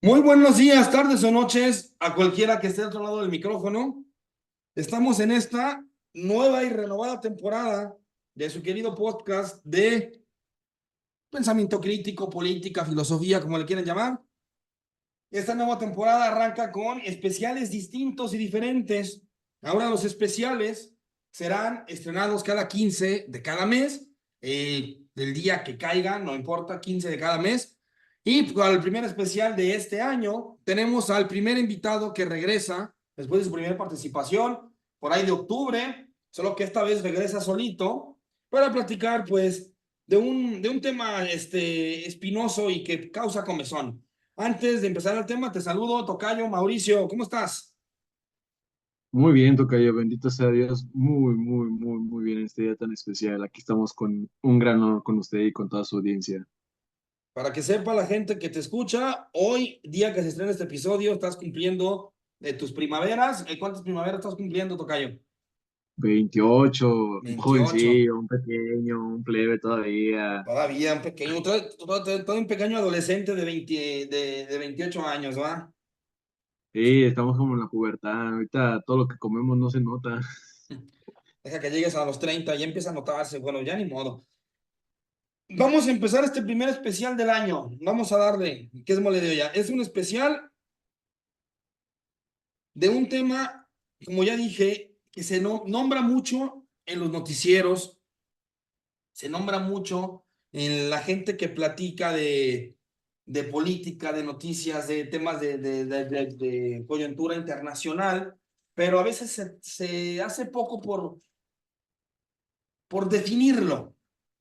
Muy buenos días, tardes o noches a cualquiera que esté al otro lado del micrófono. Estamos en esta nueva y renovada temporada de su querido podcast de pensamiento crítico, política, filosofía, como le quieran llamar. Esta nueva temporada arranca con especiales distintos y diferentes. Ahora los especiales serán estrenados cada 15 de cada mes, del día que caiga, no importa, 15 de cada mes. Y para el primer especial de este año, tenemos al primer invitado que regresa después de su primera participación, por ahí de octubre, solo que esta vez regresa solito para platicar, pues, de un tema espinoso y que causa comezón. Antes de empezar el tema, te saludo, tocayo Mauricio, ¿cómo estás? Muy bien, tocayo, bendito sea Dios, muy bien en este día tan especial. Aquí estamos con un gran honor con usted y con toda su audiencia. Para que sepa la gente que te escucha, hoy, día que se estrena este episodio, estás cumpliendo tus primaveras. ¿Cuántas primaveras estás cumpliendo, tocayo? 28, un 28. jovencillo, un pequeño, un plebe todavía. Todavía un pequeño, todo un pequeño adolescente de 20, de 28 años, ¿va? Sí, estamos como en la pubertad. Ahorita todo lo que comemos no se nota. Deja que llegues a los 30 y empieza a notarse. Bueno, ya ni modo. Vamos a empezar este primer especial del año. Vamos a darle, ¿qué es mole de olla? Es un especial de un tema, como ya dije, que se nombra mucho en los noticieros, se nombra mucho en la gente que platica de política, de noticias, de temas de coyuntura internacional, pero a veces se hace poco por definirlo,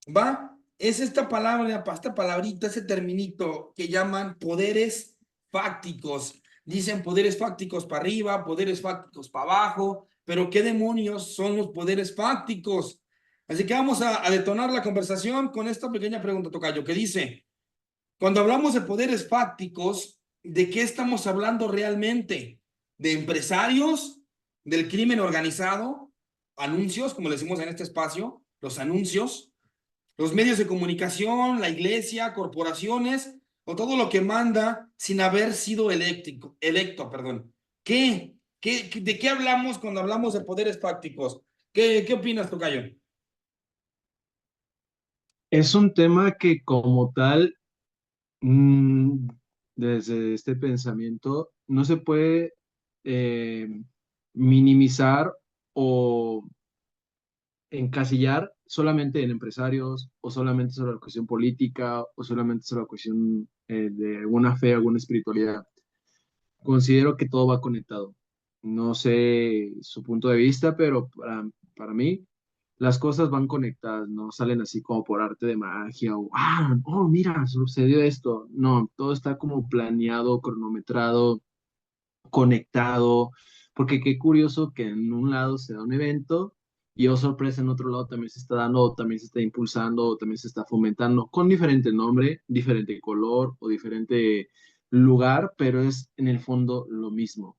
¿va? Es esta palabra, esta palabrita, ese terminito que llaman poderes fácticos. Dicen poderes fácticos para arriba, poderes fácticos para abajo, pero ¿qué demonios son los poderes fácticos? Así que vamos a detonar la conversación con esta pequeña pregunta, tocayo, que dice, cuando hablamos de poderes fácticos, ¿de qué estamos hablando realmente? ¿De empresarios? ¿Del crimen organizado? ¿Anuncios, como le decimos en este espacio? Los anuncios, los medios de comunicación, la iglesia, corporaciones, o todo lo que manda sin haber sido electo, perdón. ¿De qué hablamos cuando hablamos de poderes fácticos? ¿Qué opinas, tocayo? Es un tema que como tal, mm, desde este pensamiento, no se puede eh, minimizar o encasillar solamente en empresarios o solamente sobre la cuestión política o solamente sobre la cuestión de alguna fe, alguna espiritualidad. Considero que todo va conectado. No sé su punto de vista, pero para mí las cosas van conectadas, no salen así como por arte de magia o, oh, mira, sucedió esto. No, todo está como planeado, cronometrado, conectado, porque qué curioso que en un lado se da un evento y oh sorpresa en otro lado también se está dando, o también se está impulsando, o también se está fomentando, con diferente nombre, diferente color o diferente lugar, pero es en el fondo lo mismo.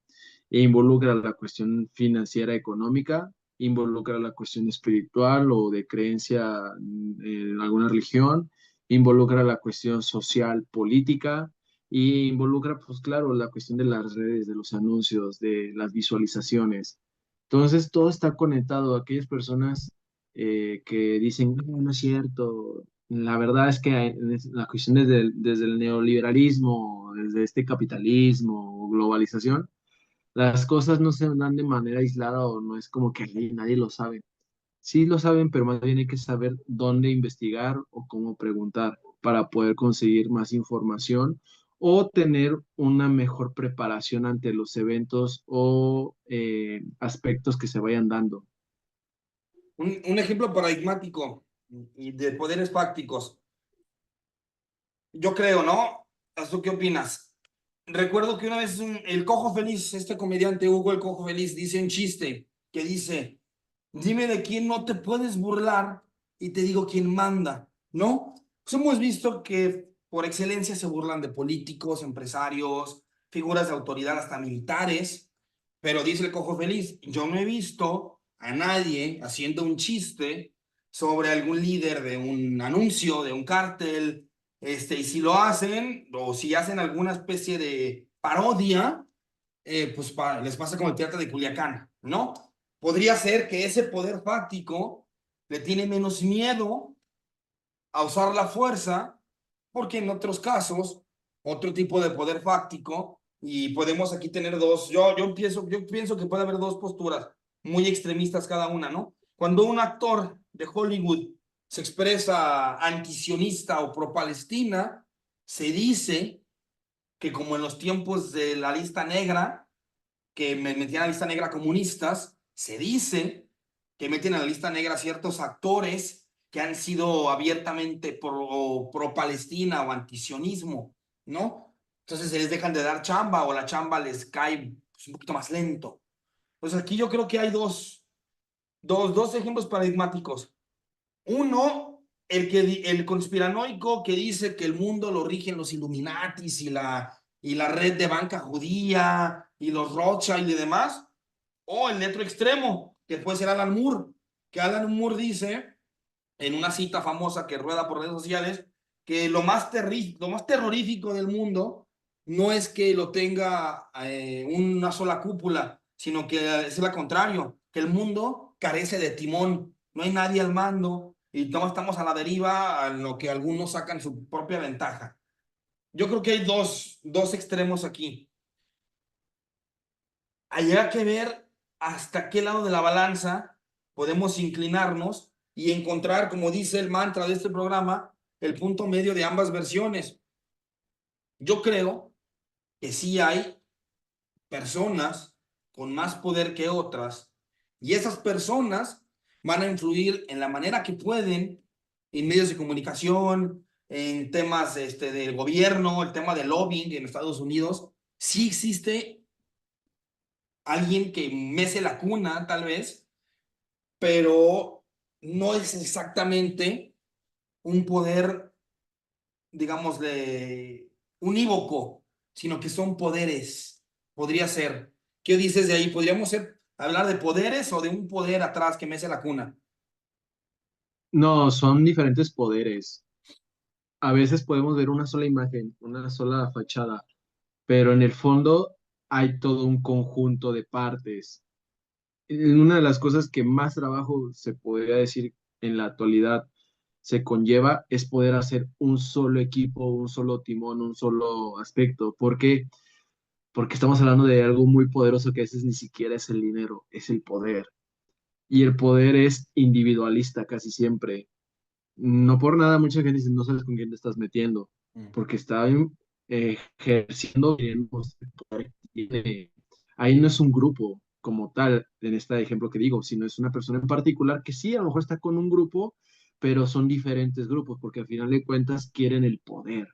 E involucra la cuestión financiera, económica, involucra la cuestión espiritual o de creencia en alguna religión, involucra la cuestión social, política, y involucra, pues claro, la cuestión de las redes, de los anuncios, de las visualizaciones. Entonces, todo está conectado. Aquellas personas que dicen, no, no es cierto. La verdad es que la cuestión desde el neoliberalismo, desde este capitalismo o globalización, las cosas no se dan de manera aislada o no es como que "Ay, nadie lo sabe", sí lo saben, pero más bien hay que saber dónde investigar o cómo preguntar para poder conseguir más información o tener una mejor preparación ante los eventos o aspectos que se vayan dando. Un ejemplo paradigmático y de poderes fácticos. Yo creo, ¿no? ¿Tú qué opinas? Recuerdo que una vez el Cojo Feliz, este comediante Hugo el Cojo Feliz, dice un chiste que dice, dime de quién no te puedes burlar y te digo quién manda, ¿no? Pues hemos visto que por excelencia se burlan de políticos, empresarios, figuras de autoridad, hasta militares, pero dice el Cojo Feliz, yo no he visto a nadie haciendo un chiste sobre algún líder de un anuncio, de un cártel, y si lo hacen, o si hacen alguna especie de parodia, pues les pasa como el teatro de Culiacán, ¿no? Podría ser que ese poder fáctico le tiene menos miedo a usar la fuerza, porque en otros casos, otro tipo de poder fáctico, y podemos aquí tener dos, yo pienso que puede haber dos posturas muy extremistas cada una, ¿no? Cuando un actor de Hollywood se expresa antisionista o pro-Palestina, se dice que como en los tiempos de la lista negra, que me metían a la lista negra comunistas, se dice que meten a la lista negra ciertos actores que han sido abiertamente pro-Palestina o antisionismo, ¿no? Entonces se les dejan de dar chamba o la chamba les cae pues, un poquito más lento. Pues aquí yo creo que hay dos ejemplos paradigmáticos. Uno, el conspiranoico que dice que el mundo lo rigen los Illuminatis y la red de banca judía y los Rothschild y demás. O el otro extremo, que puede ser Alan Moore, que Alan Moore dice en una cita famosa que rueda por redes sociales que lo más terrorífico del mundo no es que lo tenga una sola cúpula, sino que es lo contrario, que el mundo carece de timón, no hay nadie al mando y todos estamos a la deriva a lo que algunos sacan su propia ventaja. Yo creo que hay dos extremos aquí. Hay que ver hasta qué lado de la balanza podemos inclinarnos y encontrar, como dice el mantra de este programa, el punto medio de ambas versiones. Yo creo que sí hay personas con más poder que otras y esas personas van a influir en la manera que pueden en medios de comunicación, en temas del gobierno, el tema del lobbying en Estados Unidos. Sí existe alguien que mece la cuna, tal vez, pero no es exactamente un poder, digámosle, unívoco, sino que son poderes. Podría ser. ¿Qué dices de ahí? ¿Podríamos hablar de poderes o de un poder atrás que mece la cuna? No, son diferentes poderes. A veces podemos ver una sola imagen, una sola fachada, pero en el fondo hay todo un conjunto de partes. Una de las cosas que más trabajo se podría decir en la actualidad se conlleva es poder hacer un solo equipo, un solo timón, un solo aspecto. ¿Por qué? Porque estamos hablando de algo muy poderoso que a veces ni siquiera es el dinero, es el poder. Y el poder es individualista casi siempre. No por nada mucha gente dice, no sabes con quién te estás metiendo, Mm. porque está ejerciendo bien, pues, el poder que tiene. Ahí no es un grupo como tal, en este ejemplo que digo, sino es una persona en particular que sí, a lo mejor está con un grupo, pero son diferentes grupos, porque al final de cuentas quieren el poder.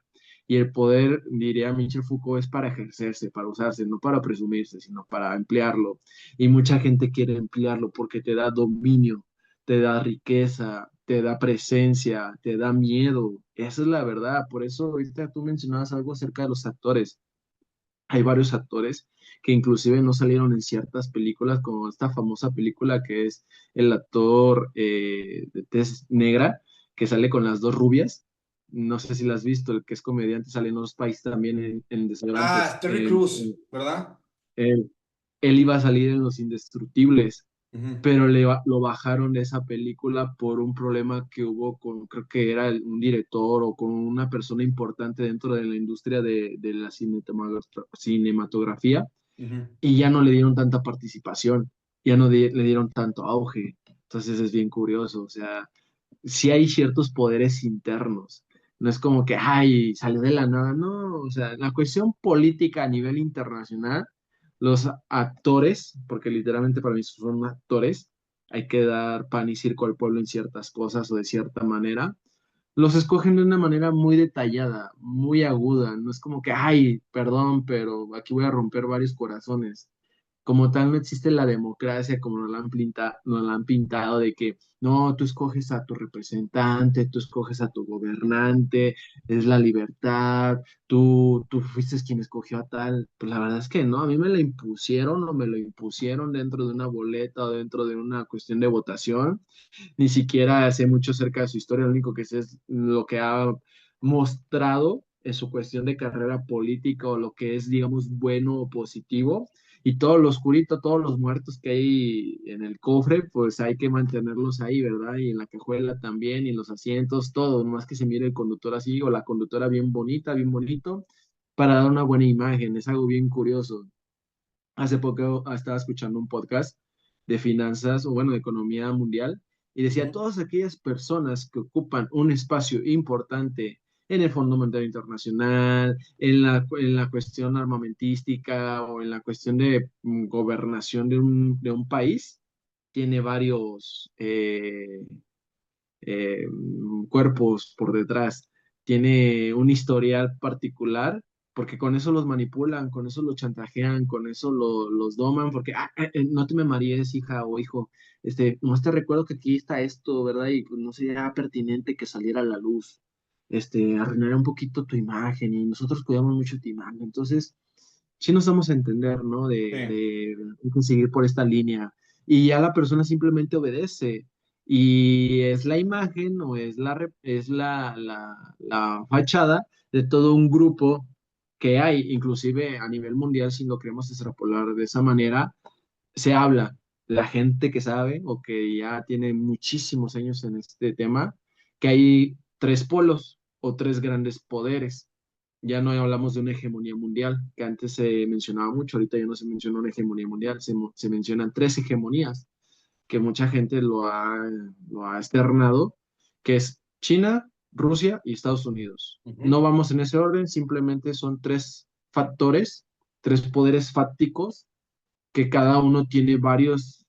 Y el poder, diría Michel Foucault, es para ejercerse, para usarse, no para presumirse, sino para emplearlo. Y mucha gente quiere emplearlo porque te da dominio, te da riqueza, te da presencia, te da miedo. Esa es la verdad. Por eso ahorita tú mencionabas algo acerca de los actores. Hay varios actores que inclusive no salieron en ciertas películas, como esta famosa película que es el actor de tez negra, que sale con las dos rubias. No sé si la has visto, el que es comediante, sale en otros países también en Ah, Desobrantes. Terry Cruz, ¿verdad? Él, él iba a salir en Los Indestructibles, Ujú, pero lo bajaron de esa película por un problema que hubo con, creo que era un director o con una persona importante dentro de la industria de la cinematografía ujú. y ya no le dieron tanta participación, ya no le dieron tanto auge. Entonces es bien curioso, o sea, sí hay ciertos poderes internos. No es como que, ay, salió de la nada, no, o sea, la cuestión política a nivel internacional, los actores, porque literalmente para mí son actores, hay que dar pan y circo al pueblo en ciertas cosas o de cierta manera, los escogen de una manera muy detallada, muy aguda, no es como que, ay, perdón, pero aquí voy a romper varios corazones. Como tal, no existe la democracia como nos la han pintado de que no, tú escoges a tu representante, tú escoges a tu gobernante, es la libertad, tú fuiste quien escogió a tal. Pues la verdad es que no, a mí me la impusieron o me lo impusieron dentro de una boleta o dentro de una cuestión de votación. Ni siquiera sé mucho acerca de su historia, lo único que sé es lo que ha mostrado en su cuestión de carrera política o lo que es, digamos, bueno o positivo. Y todo lo oscurito, todos los muertos que hay en el cofre, pues hay que mantenerlos ahí, ¿verdad? Y en la cajuela también, y en los asientos, todo, más que se mire el conductor así o la conductora bien bonita, bien bonito, para dar una buena imagen. Es algo bien curioso. Hace poco estaba escuchando un podcast de finanzas o bueno, de economía mundial y decía, Ujú. todas aquellas personas que ocupan un espacio importante en el Fondo Monetario Internacional, en la cuestión armamentística o en la cuestión de gobernación de un país, tiene varios cuerpos por detrás, tiene un historial particular, porque con eso los manipulan, con eso los chantajean, con eso los doman, porque no te me marees, hija o hijo, no te recuerdo que aquí está esto, ¿verdad? Y pues, no sería pertinente que saliera a la luz, arruinaría un poquito tu imagen y nosotros cuidamos mucho tu imagen, entonces sí nos damos a entender, ¿no? Sí, Hay que seguir por esta línea y ya la persona simplemente obedece y es la imagen o es es la fachada de todo un grupo que hay, inclusive a nivel mundial, si lo queremos extrapolar de esa manera, se habla, la gente que sabe o que ya tiene muchísimos años en este tema, que hay tres polos o tres grandes poderes. Ya no hablamos de una hegemonía mundial, que antes se mencionaba mucho, ahorita ya no se menciona una hegemonía mundial, se mencionan tres hegemonías que mucha gente lo ha externado, que es China, Rusia y Estados Unidos. ujú, No vamos en ese orden, simplemente son tres factores, tres poderes fácticos, que cada uno tiene varios,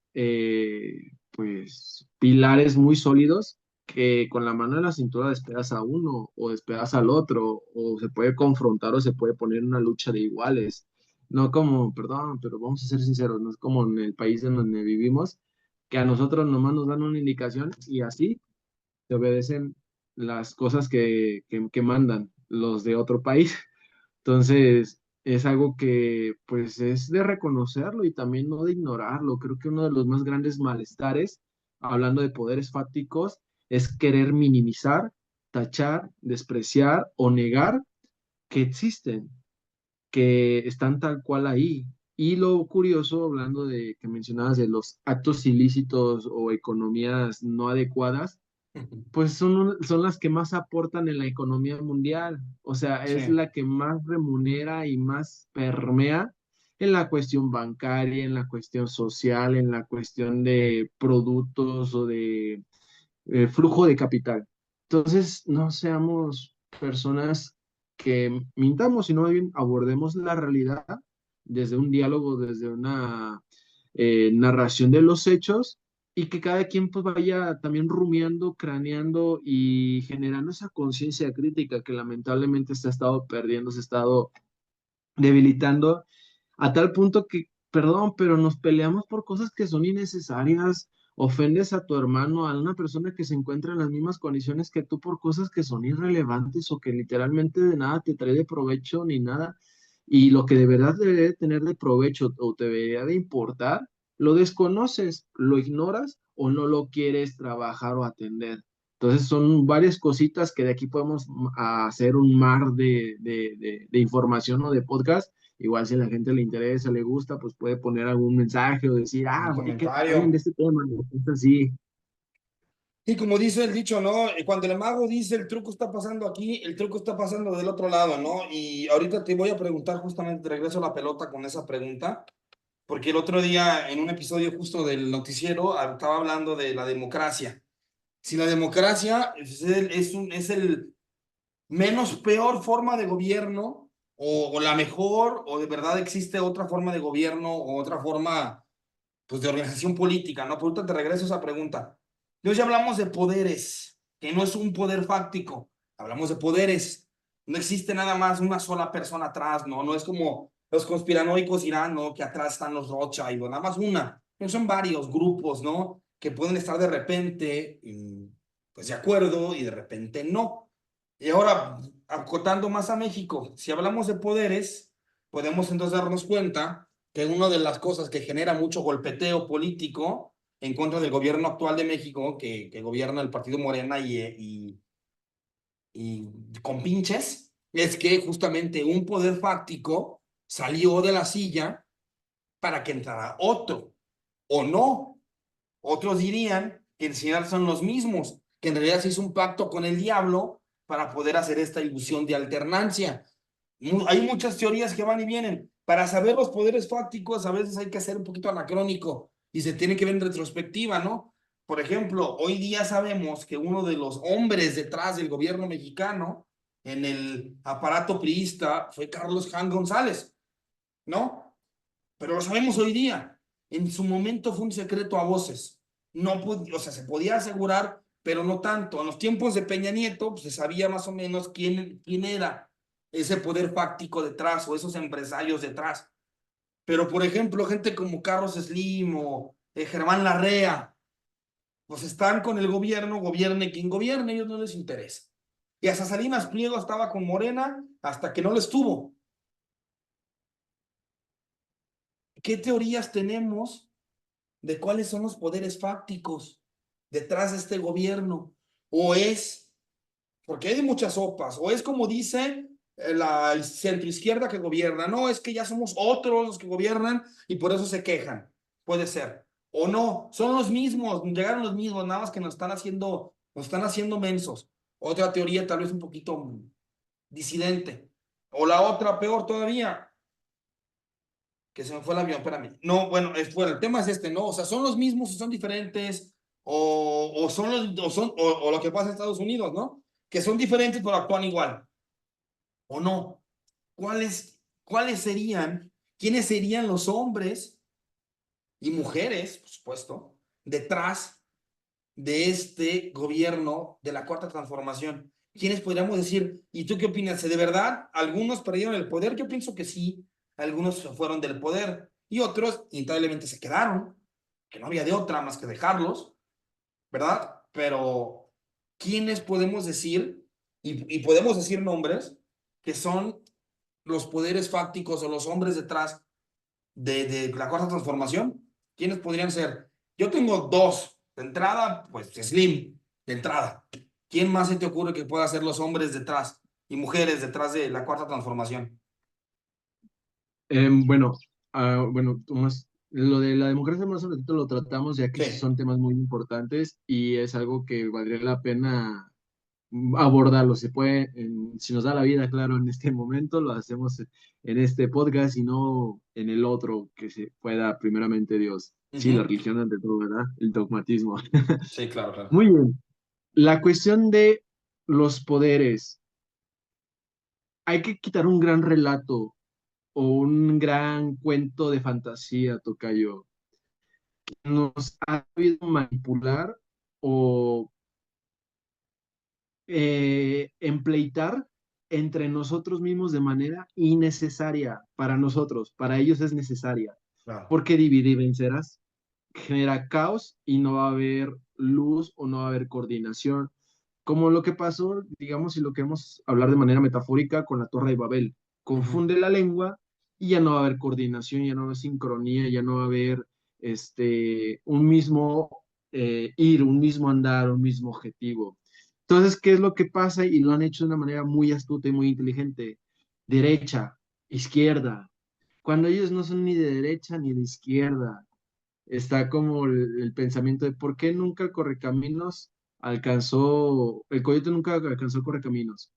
pues, pilares muy sólidos que con la mano en la cintura despegas a uno o despegas al otro, o se puede confrontar o se puede poner en una lucha de iguales. No como, perdón, pero vamos a ser sinceros, no es como en el país en donde vivimos, que a nosotros nomás nos dan una indicación y así se obedecen las cosas que mandan los de otro país. Entonces, es algo que pues es de reconocerlo y también no de ignorarlo. Creo que uno de los más grandes malestares, hablando de poderes fácticos, es querer minimizar, tachar, despreciar o negar que existen, que están tal cual ahí. Y lo curioso, hablando de que mencionabas de los actos ilícitos o economías no adecuadas, ujú. pues son las que más aportan en la economía mundial, o sea, Sí, es la que más remunera y más permea en la cuestión bancaria, en la cuestión social, en la cuestión de productos o de flujo de capital. Entonces, no seamos personas que mintamos, sino bien abordemos la realidad desde un diálogo, desde una narración de los hechos y que cada quien pues vaya también rumiando, craneando y generando esa conciencia crítica que lamentablemente se ha estado perdiendo, se ha estado debilitando a tal punto que, perdón, pero nos peleamos por cosas que son innecesarias, ofendes a tu hermano, a una persona que se encuentra en las mismas condiciones que tú por cosas que son irrelevantes o que literalmente de nada te trae de provecho ni nada. Y lo que de verdad debería de tener de provecho o te debería de importar, lo desconoces, lo ignoras o no lo quieres trabajar o atender. Entonces son varias cositas que de aquí podemos hacer un mar de información o de podcast. Igual si a la gente le interesa, le gusta, pues puede poner algún mensaje o decir, un oye, que hablen comentario. de este tema, ¿no? Es así. Y como dice el dicho, ¿no? Cuando el mago dice el truco está pasando aquí, el truco está pasando del otro lado, ¿no? Y ahorita te voy a preguntar, justamente te regreso la pelota con esa pregunta. porque el otro día en un episodio justo del noticiero estaba hablando de la democracia. Si la democracia es el menos peor forma de gobierno o la mejor o de verdad existe otra forma de gobierno o otra forma pues de organización política, ¿no? Por ahorita te regreso a esa pregunta. Entonces ya hablamos de poderes, que no es un poder fáctico, hablamos de poderes. No existe nada más una sola persona atrás, ¿no? No es como los conspiranoicos dirán, ¿no? Que atrás están los Rothschild, nada más una. No, son varios grupos, ¿no? Que pueden estar de repente, pues de acuerdo y de repente no. Y ahora, acotando más a México, si hablamos de poderes, podemos entonces darnos cuenta que una de las cosas que genera mucho golpeteo político en contra del gobierno actual de México, que gobierna el partido Morena y con pinches, es que justamente un poder fáctico salió de la silla para que entrara otro, o no. Otros dirían que en realidad son los mismos, que en realidad se hizo un pacto con el diablo para poder hacer esta ilusión de alternancia. Hay muchas teorías que van y vienen. Para saber los poderes fácticos, a veces hay que ser un poquito anacrónico y se tiene que ver en retrospectiva, ¿no? Por ejemplo, hoy día sabemos que uno de los hombres detrás del gobierno mexicano en el aparato priista fue Carlos Jan González, ¿no? Pero lo sabemos hoy día. En su momento fue un secreto a voces. No, o sea, se podía asegurar, pero no tanto. En los tiempos de Peña Nieto, pues, se sabía más o menos quién era ese poder fáctico detrás o esos empresarios detrás. Pero, por ejemplo, gente como Carlos Slim o Germán Larrea, pues están con el gobierno, gobierne quien gobierne, a ellos no les interesa. Y hasta Salinas Pliego estaba con Morena hasta que no lo estuvo. ¿Qué teorías tenemos de cuáles son los poderes fácticos detrás de este gobierno? O es, porque hay de muchas sopas, o es como dice la centroizquierda que gobierna, no, es que ya somos otros los que gobiernan y por eso se quejan. Puede ser. O no, son los mismos, llegaron los mismos, nada más que nos están haciendo mensos. Otra teoría tal vez un poquito disidente. O la otra, peor todavía, que se me fue el avión, espérame. No, bueno, el tema es este, ¿no? O sea, son los mismos o son diferentes, o son o lo que pasa en Estados Unidos, ¿no? Que son diferentes pero actúan igual, o no. ¿Cuáles serían, quiénes serían los hombres y mujeres, por supuesto, detrás de este gobierno de la Cuarta Transformación? ¿Quiénes podríamos decir? ¿Y tú qué opinas? ¿De verdad algunos perdieron el poder? Yo pienso que sí, algunos se fueron del poder y otros inevitablemente se quedaron, que no había de otra más que dejarlos, ¿verdad? Pero ¿quiénes podemos decir, y podemos decir nombres, que son los poderes fácticos o los hombres detrás de la Cuarta Transformación? ¿Quiénes podrían ser? Yo tengo dos. De entrada, pues Slim, de entrada. ¿Quién más se te ocurre que pueda ser los hombres detrás y mujeres detrás de la Cuarta Transformación? Bueno, bueno, Tomás, lo de la democracia más un ratito lo tratamos, ya que sí Sí. son temas muy importantes y es algo que valdría la pena abordarlo. Se puede, si nos da la vida, claro, en este momento, lo hacemos en este podcast y no en el otro, que se pueda, primeramente Dios. Sí, la Ujú. religión ante todo, ¿verdad? El dogmatismo. Sí, claro, claro. Muy bien. La cuestión de los poderes. Hay que quitar un gran relato o un gran cuento de fantasía, tocayo. Nos ha habido manipular o empleitar entre nosotros mismos de manera innecesaria para nosotros, para ellos es necesaria, Claro. porque divide y vencerás, genera caos y no va a haber luz o no va a haber coordinación, como lo que pasó, digamos, si lo queremos hablar de manera metafórica con la Torre de Babel, Ujú. confunde la lengua y ya no va a haber coordinación, ya no va a haber sincronía, ya no va a haber un mismo un mismo andar, un mismo objetivo. Entonces, ¿qué es lo que pasa? Y lo han hecho de una manera muy astuta y muy inteligente. Derecha, izquierda. Cuando ellos no son ni de derecha ni de izquierda, está como el pensamiento de por qué nunca el Correcaminos alcanzó, el Coyote nunca alcanzó el Correcaminos.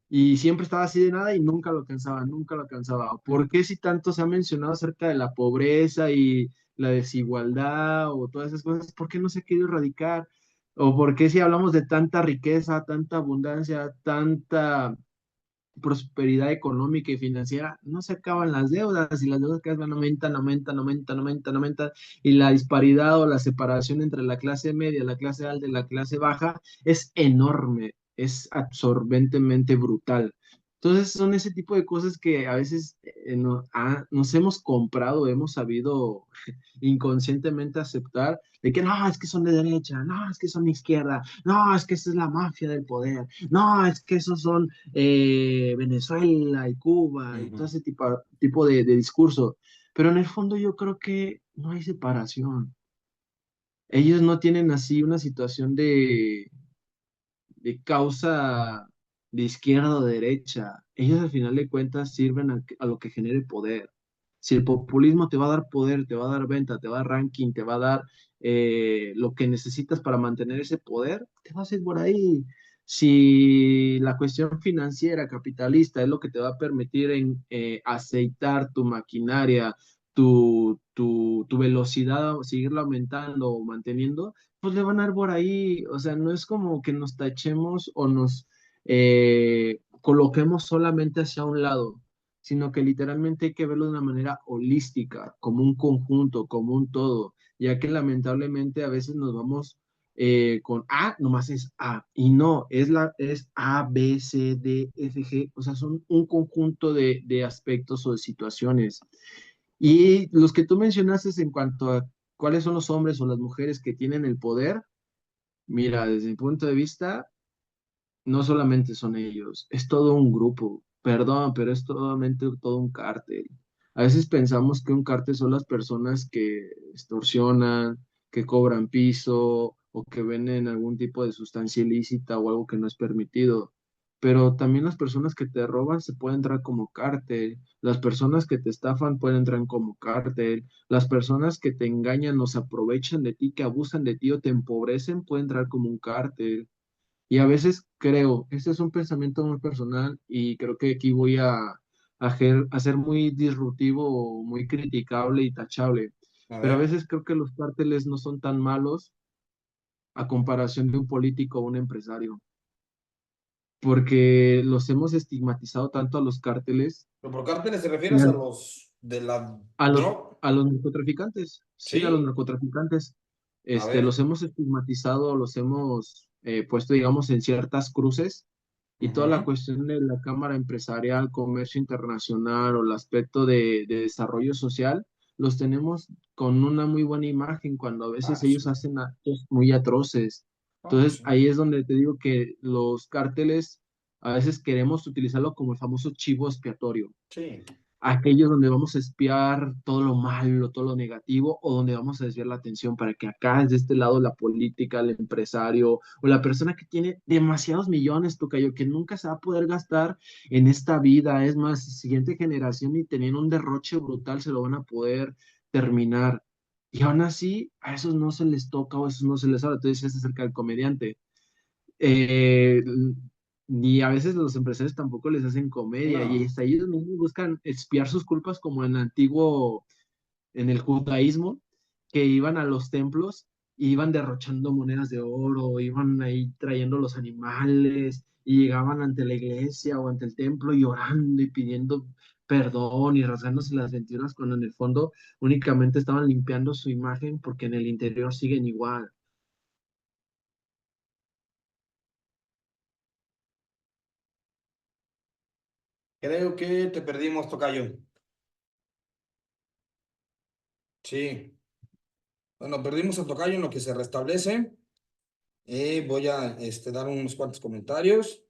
y siempre estaba así de nada y nunca lo alcanzaba, nunca lo alcanzaba. ¿Por qué si tanto se ha mencionado acerca de la pobreza y la desigualdad o todas esas cosas, por qué no se ha querido erradicar? ¿O por qué si hablamos de tanta riqueza, tanta abundancia, tanta prosperidad económica y financiera, no se acaban las deudas y las deudas cada vez van aumentan, aumentan, aumentan, aumentan, aumentan y la disparidad o la separación entre la clase media, la clase alta y la clase baja es enorme, es absorbentemente brutal. Entonces son ese tipo de cosas que a veces nos hemos comprado, hemos sabido inconscientemente aceptar de que no, es que son de derecha, no, es que son de izquierda, no, es que esa es la mafia del poder, no, es que esos son Venezuela y Cuba y todo Ujú. ese tipo de discurso. Pero en el fondo yo creo que no hay separación. Ellos no tienen así una situación de causa de izquierda o derecha. Ellos al final de cuentas sirven a lo que genere poder. Si el populismo te va a dar poder, te va a dar venta, te va a dar ranking, te va a dar lo que necesitas para mantener ese poder, te vas a ir por ahí. Si la cuestión financiera, capitalista, es lo que te va a permitir aceitar tu maquinaria, tu velocidad, seguirla aumentando o manteniendo, pues le van a dar por ahí, o sea, no es como que nos tachemos o nos coloquemos solamente hacia un lado, sino que literalmente hay que verlo de una manera holística, como un conjunto, como un todo, ya que lamentablemente a veces nos vamos con A, nomás es A, y no, es A, B, C, D, F, G, o sea, son un conjunto de aspectos o de situaciones. Y los que tú mencionaste en cuanto a cuáles son los hombres o las mujeres que tienen el poder, mira, desde mi punto de vista, no solamente son ellos, es todo un grupo. Perdón, pero es totalmente todo un cártel. A veces pensamos que un cártel son las personas que extorsionan, que cobran piso o que venden algún tipo de sustancia ilícita o algo que no es permitido. Pero también las personas que te roban se pueden entrar como cártel. Las personas que te estafan pueden entrar como cártel. Las personas que te engañan o se aprovechan de ti, que abusan de ti o te empobrecen, pueden entrar como un cártel. Y a veces creo, este es un pensamiento muy personal y creo que aquí voy a ser muy disruptivo, muy criticable y tachable, A pero a ver, veces creo que los cárteles no son tan malos a comparación de un político o un empresario, porque los hemos estigmatizado tanto a los cárteles ¿pero por cárteles te y refieres a los de la a droga? a los narcotraficantes, sí, a los Sí, narcotraficantes. a ver. Los hemos estigmatizado, los hemos puesto, digamos, en ciertas cruces y toda la Ujú. cuestión de la Cámara Empresarial, Comercio Internacional o el aspecto de desarrollo social, los tenemos con una muy buena imagen cuando a veces Ah, sí. ellos hacen actos muy atroces. Ah, Entonces, sí. ahí es donde te digo que los cárteles a veces queremos utilizarlo como el famoso chivo expiatorio, Sí. aquellos donde vamos a espiar todo lo malo, todo lo negativo, o donde vamos a desviar la atención para que acá, de este lado, la política, el empresario o la persona que tiene demasiados millones, tocayo, que nunca se va a poder gastar en esta vida. Es más, siguiente generación y teniendo un derroche brutal se lo van a poder terminar. Y aún así, a esos no se les toca o a esos no se les habla. Tú decías acerca del comediante eh, y a veces los empresarios tampoco les hacen comedia y No. hasta ellos mismos buscan expiar sus culpas como en el antiguo, en el judaísmo, que iban a los templos y iban derrochando monedas de oro, iban ahí trayendo los animales y llegaban ante la iglesia o ante el templo llorando y pidiendo perdón y rasgándose las vestiduras cuando en el fondo únicamente estaban limpiando su imagen porque en el interior siguen igual. Creo que te perdimos, tocayo. Sí. Bueno, perdimos al tocayo en lo que se restablece. Voy a dar unos cuantos comentarios.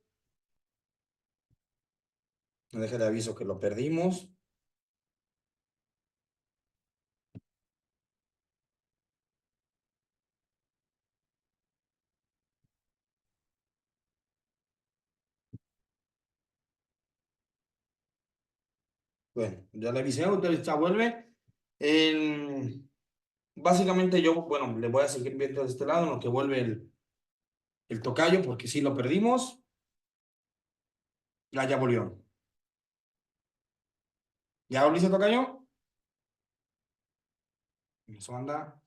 No deje de aviso que lo perdimos. Bueno, ya le avisé, entonces ya vuelve. Básicamente yo, bueno, le voy a seguir viendo de este lado en lo que vuelve el tocayo, porque sí lo perdimos. Ya volvió. ¿Ya volviste, tocayo? Eso anda.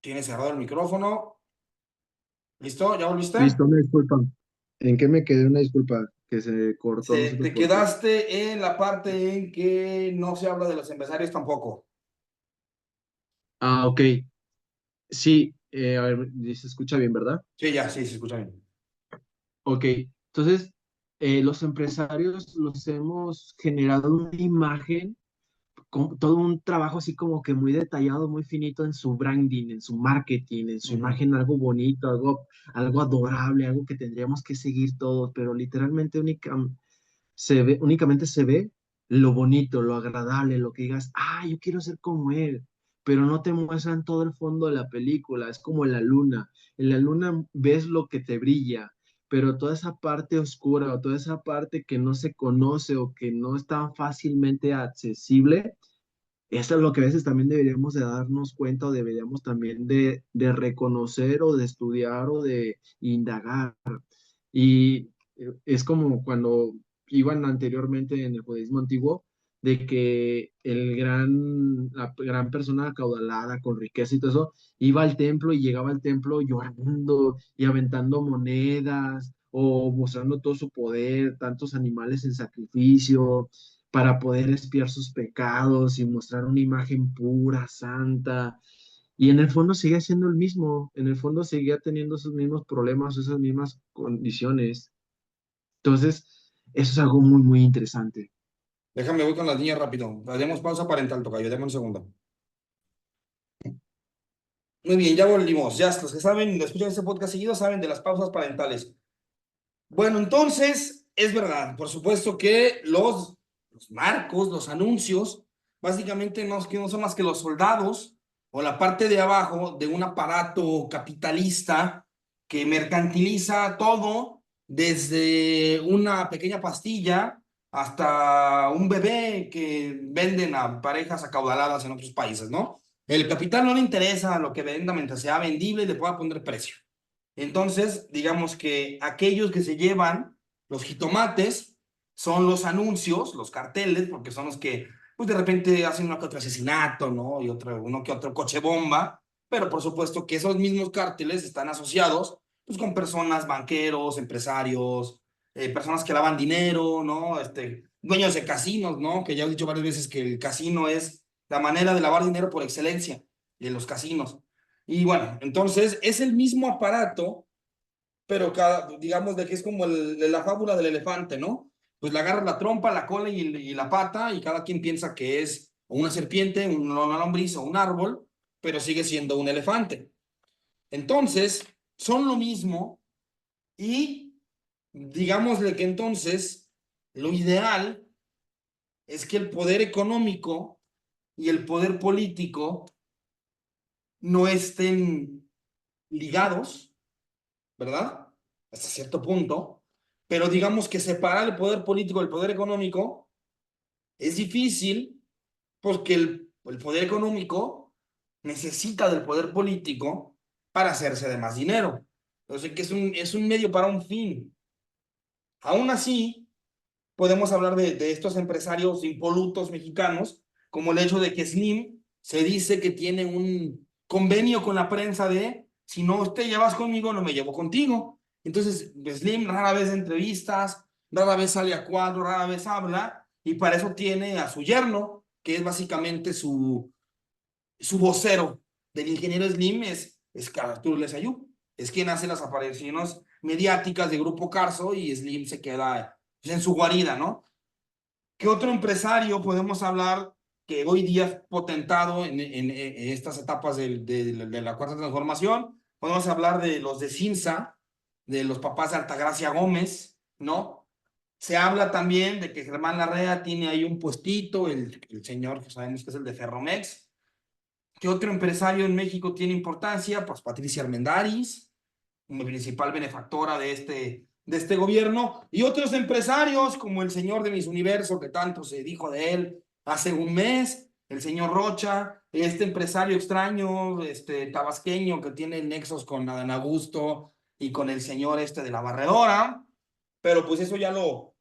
Tienes cerrado el micrófono. ¿Listo? ¿Ya volviste? Listo, una disculpa. ¿En qué me quedé? Una disculpa, que se cortó, no supe Te por qué. quedaste en la parte en que no se habla de los empresarios tampoco. Ah, ok. Sí, a ver, se escucha bien, ¿verdad? Sí, ya, sí, se escucha bien. Ok, entonces, los empresarios los hemos generado una imagen, con todo un trabajo así como que muy detallado, muy finito en su branding, en su marketing, en su Ujú. imagen, algo bonito, algo adorable, algo que tendríamos que seguir todos, pero literalmente únicamente se ve lo bonito, lo agradable, lo que digas, ah, yo quiero ser como él, pero no te muestran todo el fondo de la película, es como en la luna ves lo que te brilla, pero toda esa parte oscura o toda esa parte que no se conoce o que no es tan fácilmente accesible, eso es lo que a veces también deberíamos de darnos cuenta o deberíamos también de reconocer o de estudiar o de indagar. Y es como cuando iban anteriormente en el judaísmo antiguo, de que la gran persona acaudalada, con riqueza y todo eso, iba al templo y llegaba al templo llorando y aventando monedas o mostrando todo su poder, tantos animales en sacrificio para poder expiar sus pecados y mostrar una imagen pura, santa. Y en el fondo seguía siendo el mismo, en el fondo seguía teniendo esos mismos problemas, esas mismas condiciones. Entonces, eso es algo muy, muy interesante. Déjame, voy con las niñas rápido. Haremos pausa parental, tocayo. Dame un segundo. Muy bien, ya volvimos. Ya, los que saben, escuchan este podcast seguido, saben de las pausas parentales. Bueno, entonces, es verdad, por supuesto que los marcos, los anuncios, básicamente que no son más que los soldados o la parte de abajo de un aparato capitalista que mercantiliza todo, desde una pequeña pastilla hasta un bebé que venden a parejas acaudaladas en otros países, ¿no? El capital no le interesa lo que venda mientras sea vendible y le pueda poner precio. Entonces, digamos que aquellos que se llevan los jitomates son los anuncios, los carteles, porque son los que, pues de repente hacen uno que otro asesinato, ¿no? Y otro, uno que otro coche bomba, pero por supuesto que esos mismos cárteles están asociados, pues con personas, banqueros, empresarios, personas que lavan dinero, ¿no? Dueños de casinos, ¿no? Que ya he dicho varias veces que el casino es la manera de lavar dinero por excelencia en los casinos. Y bueno, entonces es el mismo aparato, pero digamos de que es como la fábula del elefante, ¿no? Pues le agarras la trompa, la cola y la pata y cada quien piensa que es o una serpiente, una lombriz o un árbol, pero sigue siendo un elefante. Entonces, son lo mismo y digámosle que entonces lo ideal es que el poder económico y el poder político no estén ligados, ¿verdad? Hasta cierto punto, pero digamos que separar el poder político del poder económico es difícil porque el poder económico necesita del poder político para hacerse de más dinero. Entonces, que es un medio para un fin. Aún así, podemos hablar de estos empresarios impolutos mexicanos, como el hecho de que Slim se dice que tiene un convenio con la prensa de, si no te llevas conmigo, no me llevo contigo. Entonces, Slim rara vez da entrevistas, rara vez sale a cuadro, rara vez habla, y para eso tiene a su yerno, que es básicamente su vocero del ingeniero Slim, es Arturo Lesayú. Es quien hace las apariciones mediáticas de Grupo Carso y Slim se queda pues, en su guarida, ¿no? ¿Qué otro empresario podemos hablar que hoy día es potentado en estas etapas de la cuarta transformación? Podemos hablar de los de Cinza, de los papás de Altagracia Gómez, ¿no? Se habla también de que Germán Larrea tiene ahí un puestito, el señor que sabemos que es el de Ferromex. ¿Qué otro empresario en México tiene importancia? Pues Patricia Armendáriz, como principal benefactora de este gobierno, y otros empresarios como el señor de Miss Universo, que tanto se dijo de él hace un mes, el señor Rocha, este empresario extraño, tabasqueño, que tiene nexos con Adán Augusto y con el señor de la barredora, pero pues eso ya lo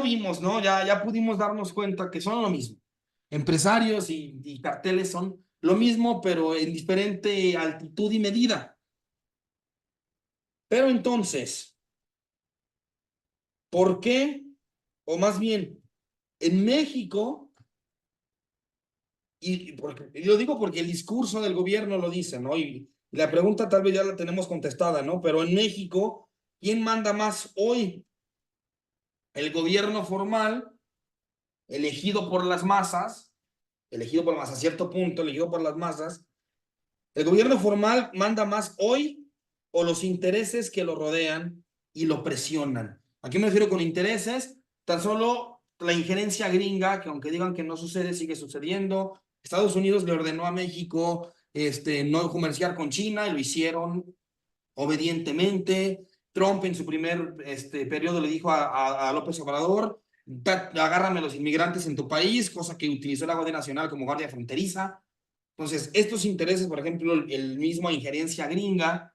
vimos, ¿no? Ya pudimos darnos cuenta que son lo mismo. Empresarios y carteles son lo mismo, pero en diferente altitud y medida. Pero entonces, ¿por qué? O más bien, en México, y lo digo porque el discurso del gobierno lo dice, ¿no? Y la pregunta tal vez ya la tenemos contestada, ¿no? Pero en México, ¿quién manda más hoy? ¿El gobierno formal, elegido por las masas, elegido por hasta cierto punto, elegido por las masas? ¿El gobierno formal manda más hoy o los intereses que lo rodean y lo presionan? ¿A qué me refiero con intereses? Tan solo la injerencia gringa, que aunque digan que no sucede, sigue sucediendo. Estados Unidos le ordenó a México no comerciar con China y lo hicieron obedientemente. Trump en su primer periodo le dijo a López Obrador, agárrame a los inmigrantes en tu país, cosa que utilizó la Guardia Nacional como guardia fronteriza. Entonces, estos intereses, por ejemplo, el mismo injerencia gringa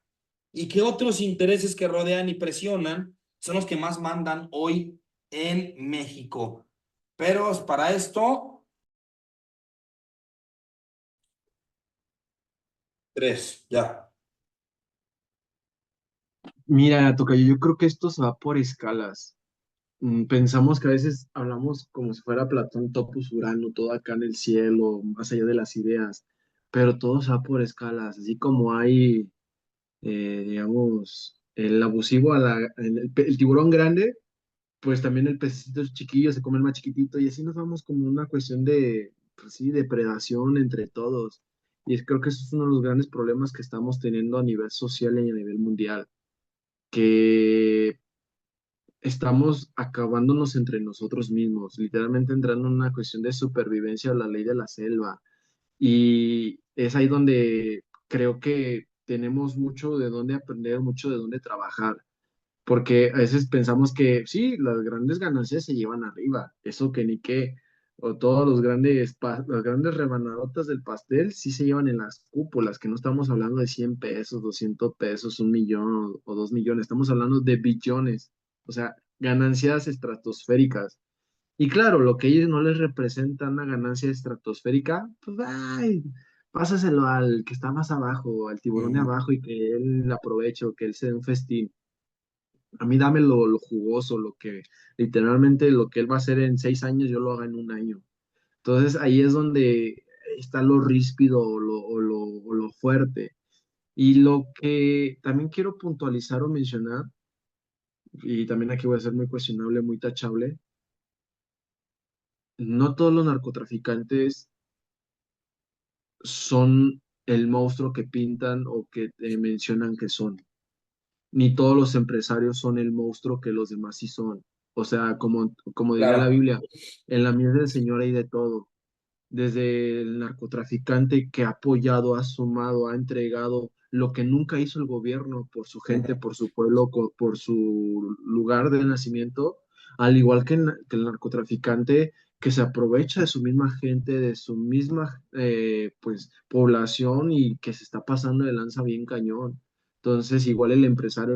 y que otros intereses que rodean y presionan son los que más mandan hoy en México. Pero para esto, tres, ya. Mira, Tocayo, yo creo que esto se va por escalas. Pensamos que a veces hablamos como si fuera Platón, Topos, Urano, todo acá en el cielo, más allá de las ideas, pero todo se va por escalas, así como hay, digamos, el abusivo el tiburón grande, pues también el pececito chiquillo se come el más chiquitito y así nos vamos como una cuestión de, pues sí, de predación entre todos. Creo que eso es uno de los grandes problemas que estamos teniendo a nivel social y a nivel mundial, que estamos acabándonos entre nosotros mismos, literalmente entrando en una cuestión de supervivencia a la ley de la selva. Y es ahí donde creo que tenemos mucho de dónde aprender, mucho de dónde trabajar, porque a veces pensamos que sí, las grandes ganancias se llevan arriba, eso que ni qué, o todos los las grandes rebanadotas del pastel sí se llevan en las cúpulas, que no estamos hablando de 100 pesos, 200 pesos, 1 millón o 2 millones, estamos hablando de billones, o sea, ganancias estratosféricas. Y claro, lo que a ellos no les representa una ganancia estratosférica, pues ay, pásaselo al que está más abajo, al tiburón de Ujú. abajo y que él aproveche o que él se dé un festín. A mí dame lo jugoso, lo que literalmente lo que él va a hacer en 6 años, yo lo haga en un año. Entonces ahí es donde está lo ríspido o lo fuerte. Y lo que también quiero puntualizar o mencionar, y también aquí voy a ser muy cuestionable, muy tachable, no todos los narcotraficantes son el monstruo que pintan o que mencionan que son. Ni todos los empresarios son el monstruo que los demás sí son. O sea, como diría la Claro. Biblia, en la mies del Señor hay de todo. Desde el narcotraficante que ha apoyado, ha sumado, ha entregado lo que nunca hizo el gobierno por su gente, Ujú. por su pueblo, por su lugar de nacimiento, al igual que el narcotraficante que se aprovecha de su misma gente, de su misma pues población y que se está pasando de lanza bien cañón. Entonces, igual el empresario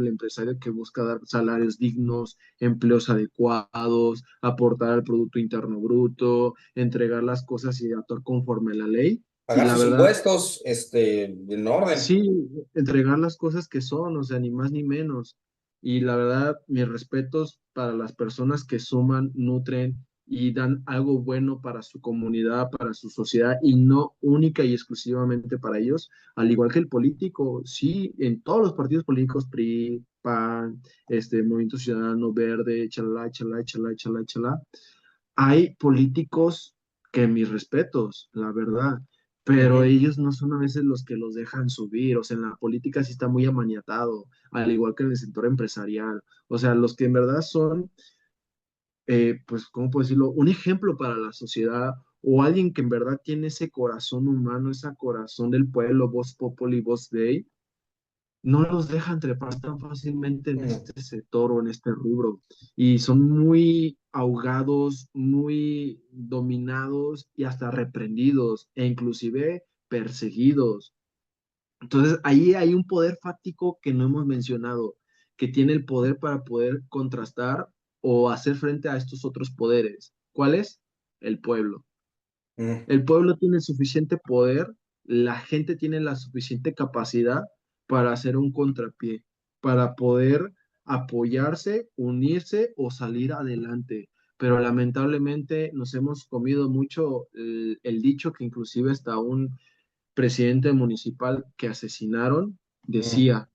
que busca dar salarios dignos, empleos adecuados, aportar al Producto Interno Bruto, entregar las cosas y actuar conforme a la ley. Y Pagar la sus verdad, impuestos, en orden. sí, entregar las cosas que son, o sea, ni más ni menos. Y la verdad, mis respetos para las personas que suman, nutren y dan algo bueno para su comunidad, para su sociedad y no única y exclusivamente para ellos, al igual que el político, sí, en todos los partidos políticos, PRI, PAN, Movimiento Ciudadano Verde, chalá, chalá, chalá, chalá, chalá, hay políticos que mis respetos, la verdad, pero Ujú. ellos no son a veces los que los dejan subir, o sea, en la política sí está muy amaniatado, al igual que en el sector empresarial, o sea, los que en verdad son, pues, ¿cómo puedo decirlo? Un ejemplo para la sociedad o alguien que en verdad tiene ese corazón humano, ese corazón del pueblo, voz populi, voz Dei, no los dejan trepar tan fácilmente en Ujú. este sector o en este rubro. Y son muy ahogados, muy dominados y hasta reprendidos e inclusive perseguidos. Entonces ahí hay un poder fáctico que no hemos mencionado, que tiene el poder para poder contrastar o hacer frente a estos otros poderes. ¿Cuál es? El pueblo. Mm, El pueblo tiene suficiente poder, la gente tiene la suficiente capacidad para hacer un contrapié, para poder apoyarse, unirse o salir adelante. Pero lamentablemente nos hemos comido mucho el dicho que inclusive hasta un presidente municipal que asesinaron mm, decía,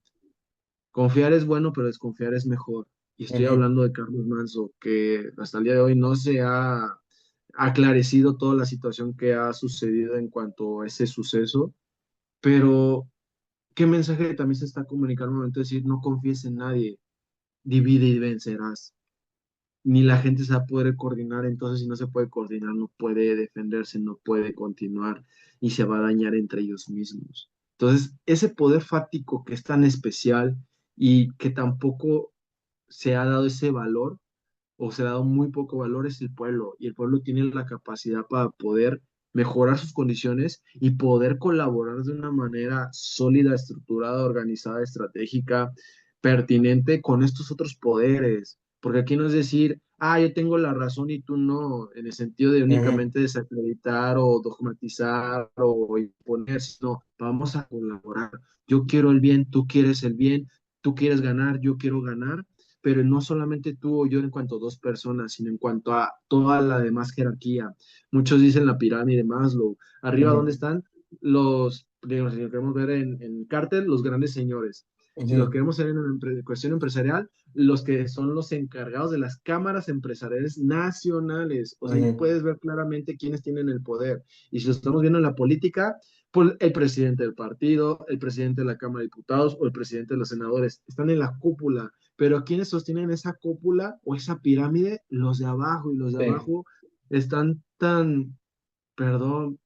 confiar es bueno, pero desconfiar es mejor. Y estoy ujú. hablando de Carlos Manso, que hasta el día de hoy no se ha aclarecido toda la situación que ha sucedido en cuanto a ese suceso, pero ¿qué mensaje también se está comunicando al momento de decir no confíes en nadie, divide y vencerás? Ni la gente se va a poder coordinar, entonces si no se puede coordinar, no puede defenderse, no puede continuar y se va a dañar entre ellos mismos. Entonces, ese poder fáctico que es tan especial y que tampoco se ha dado ese valor o se le ha dado muy poco valor es el pueblo y el pueblo tiene la capacidad para poder mejorar sus condiciones y poder colaborar de una manera sólida, estructurada, organizada, estratégica, pertinente con estos otros poderes. Porque aquí no es decir, yo tengo la razón y tú no, en el sentido de Ujú, únicamente desacreditar o dogmatizar o imponer, sino vamos a colaborar. Yo quiero el bien, tú quieres el bien, tú quieres ganar, yo quiero ganar, pero no solamente tú o yo en cuanto a dos personas, sino en cuanto a toda la demás jerarquía. Muchos dicen la pirámide de Maslow. Arriba, ¿dónde ujú, están digamos, si lo queremos ver en cártel, los grandes señores? Si lo ujú, queremos ver en cuestión empresarial, los que son los encargados de las cámaras empresariales nacionales. O sea, ahí ujú, puedes ver claramente quiénes tienen el poder. Y si lo estamos viendo en la política, pues el presidente del partido, el presidente de la Cámara de Diputados o el presidente de los senadores están en la cúpula, pero ¿quiénes sostienen esa cúpula o esa pirámide? Los de abajo, y los de sí. abajo están tan, perdón,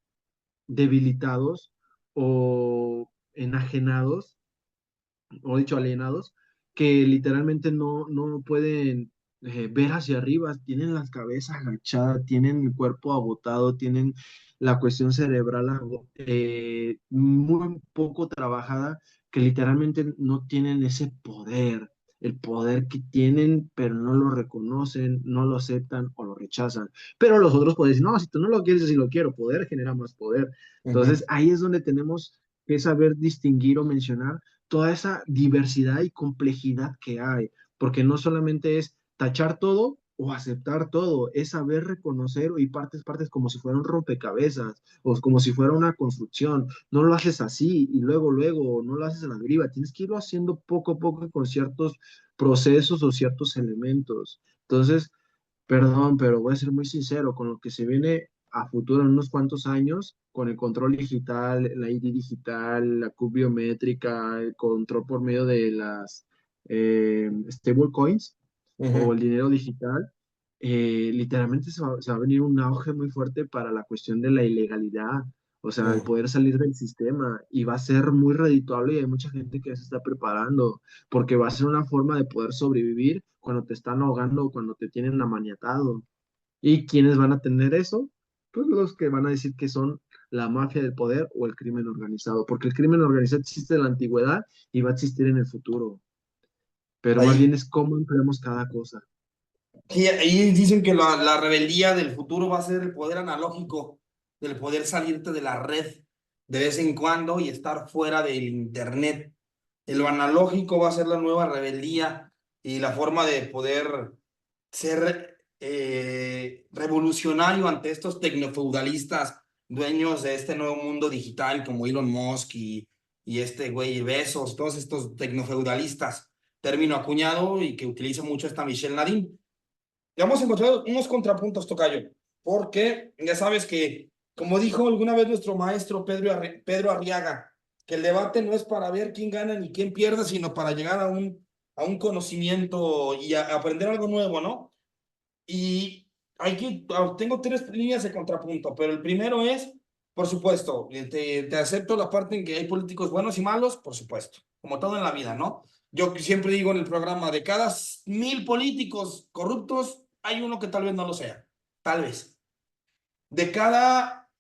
debilitados o enajenados, o dicho, alienados, que literalmente no pueden ver hacia arriba, tienen la cabeza agachada, tienen el cuerpo agotado, tienen la cuestión cerebral muy poco trabajada, que literalmente no tienen ese poder, el poder que tienen, pero no lo reconocen, no lo aceptan o lo rechazan. Pero los otros pueden decir, no, si tú no lo quieres, si lo quiero, poder genera más poder. Ujú. Entonces ahí es donde tenemos que saber distinguir o mencionar toda esa diversidad y complejidad que hay, porque no solamente es tachar todo o aceptar todo, es saber reconocer y partes como si fuera un rompecabezas o como si fuera una construcción. No lo haces así y luego, no lo haces a la deriva, tienes que irlo haciendo poco a poco con ciertos procesos o ciertos elementos. Entonces, perdón, pero voy a ser muy sincero, con lo que se viene a futuro en unos cuantos años, con el control digital, la ID digital, la Q biométrica, el control por medio de las stablecoins o el Ujú, dinero digital, literalmente se va a venir un auge muy fuerte para la cuestión de la ilegalidad, o sea, el ujú. poder salir del sistema y va a ser muy redituable y hay mucha gente que ya se está preparando porque va a ser una forma de poder sobrevivir cuando te están ahogando o cuando te tienen amaniatado. ¿Y quiénes van a tener eso? Pues los que van a decir que son la mafia del poder o el crimen organizado, porque el crimen organizado existe en la antigüedad y va a existir en el futuro, pero más bien Ahí, es cómo empleamos cada cosa. sí, ahí dicen que la rebeldía del futuro va a ser el poder analógico, del poder salirte de la red de vez en cuando y estar fuera del internet. Lo analógico va a ser la nueva rebeldía y la forma de poder ser revolucionario ante estos tecnofeudalistas dueños de este nuevo mundo digital como Elon Musk y este güey Bezos, todos estos tecnofeudalistas, término acuñado y que utiliza mucho esta Michelle Nadine. Ya hemos encontrado unos contrapuntos, Tocayo, porque ya sabes que, como dijo alguna vez nuestro maestro Pedro Arriaga, que el debate no es para ver quién gana ni quién pierde, sino para llegar a un conocimiento y a aprender algo nuevo, ¿no? Y tengo tres líneas de contrapunto, pero el primero es, por supuesto, te acepto la parte en que hay políticos buenos y malos, por supuesto, como todo en la vida, ¿no? Yo siempre digo en el programa, de cada 1000 políticos corruptos, hay uno que tal vez no lo sea, tal vez. De cada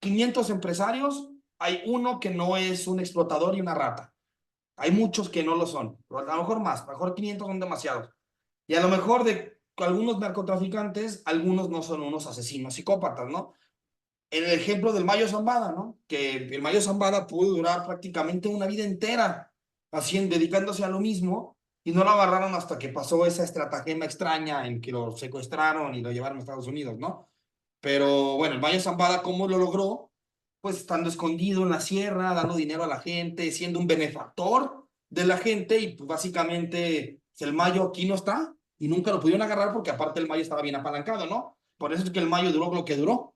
500 empresarios, hay uno que no es un explotador y una rata. Hay muchos que no lo son, a lo mejor más, a lo mejor 500 son demasiados. Y a lo mejor de algunos narcotraficantes, algunos no son unos asesinos psicópatas, ¿no? En el ejemplo del Mayo Zambada, ¿no? Que el Mayo Zambada pudo durar prácticamente una vida entera haciendo, dedicándose a lo mismo y no lo agarraron hasta que pasó esa estratagema extraña en que lo secuestraron y lo llevaron a Estados Unidos, ¿no? Pero bueno, el Mayo Zambada, ¿cómo lo logró? Pues estando escondido en la sierra, dando dinero a la gente, siendo un benefactor de la gente y pues básicamente el Mayo aquí no está y nunca lo pudieron agarrar porque aparte el Mayo estaba bien apalancado, ¿no? Por eso es que el Mayo duró lo que duró,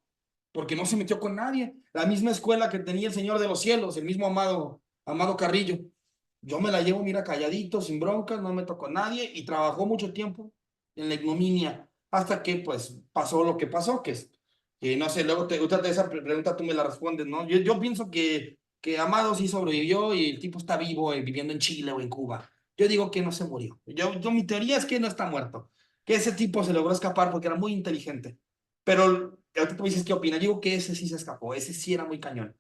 porque no se metió con nadie. La misma escuela que tenía el Señor de los Cielos, el mismo Amado Carrillo. Yo me la llevo, mira, calladito, sin broncas, no me meto con nadie y trabajó mucho tiempo en la ignominia hasta que pues pasó lo que pasó, que no sé, luego esa pregunta tú me la respondes, ¿no? Yo pienso que Amado sí sobrevivió y el tipo está vivo viviendo en Chile o en Cuba. Yo digo que no se murió. Mi teoría es que no está muerto, que ese tipo se logró escapar porque era muy inteligente. Pero ahorita tú me dices qué opinas. Digo que ese sí se escapó, ese sí era muy cañón.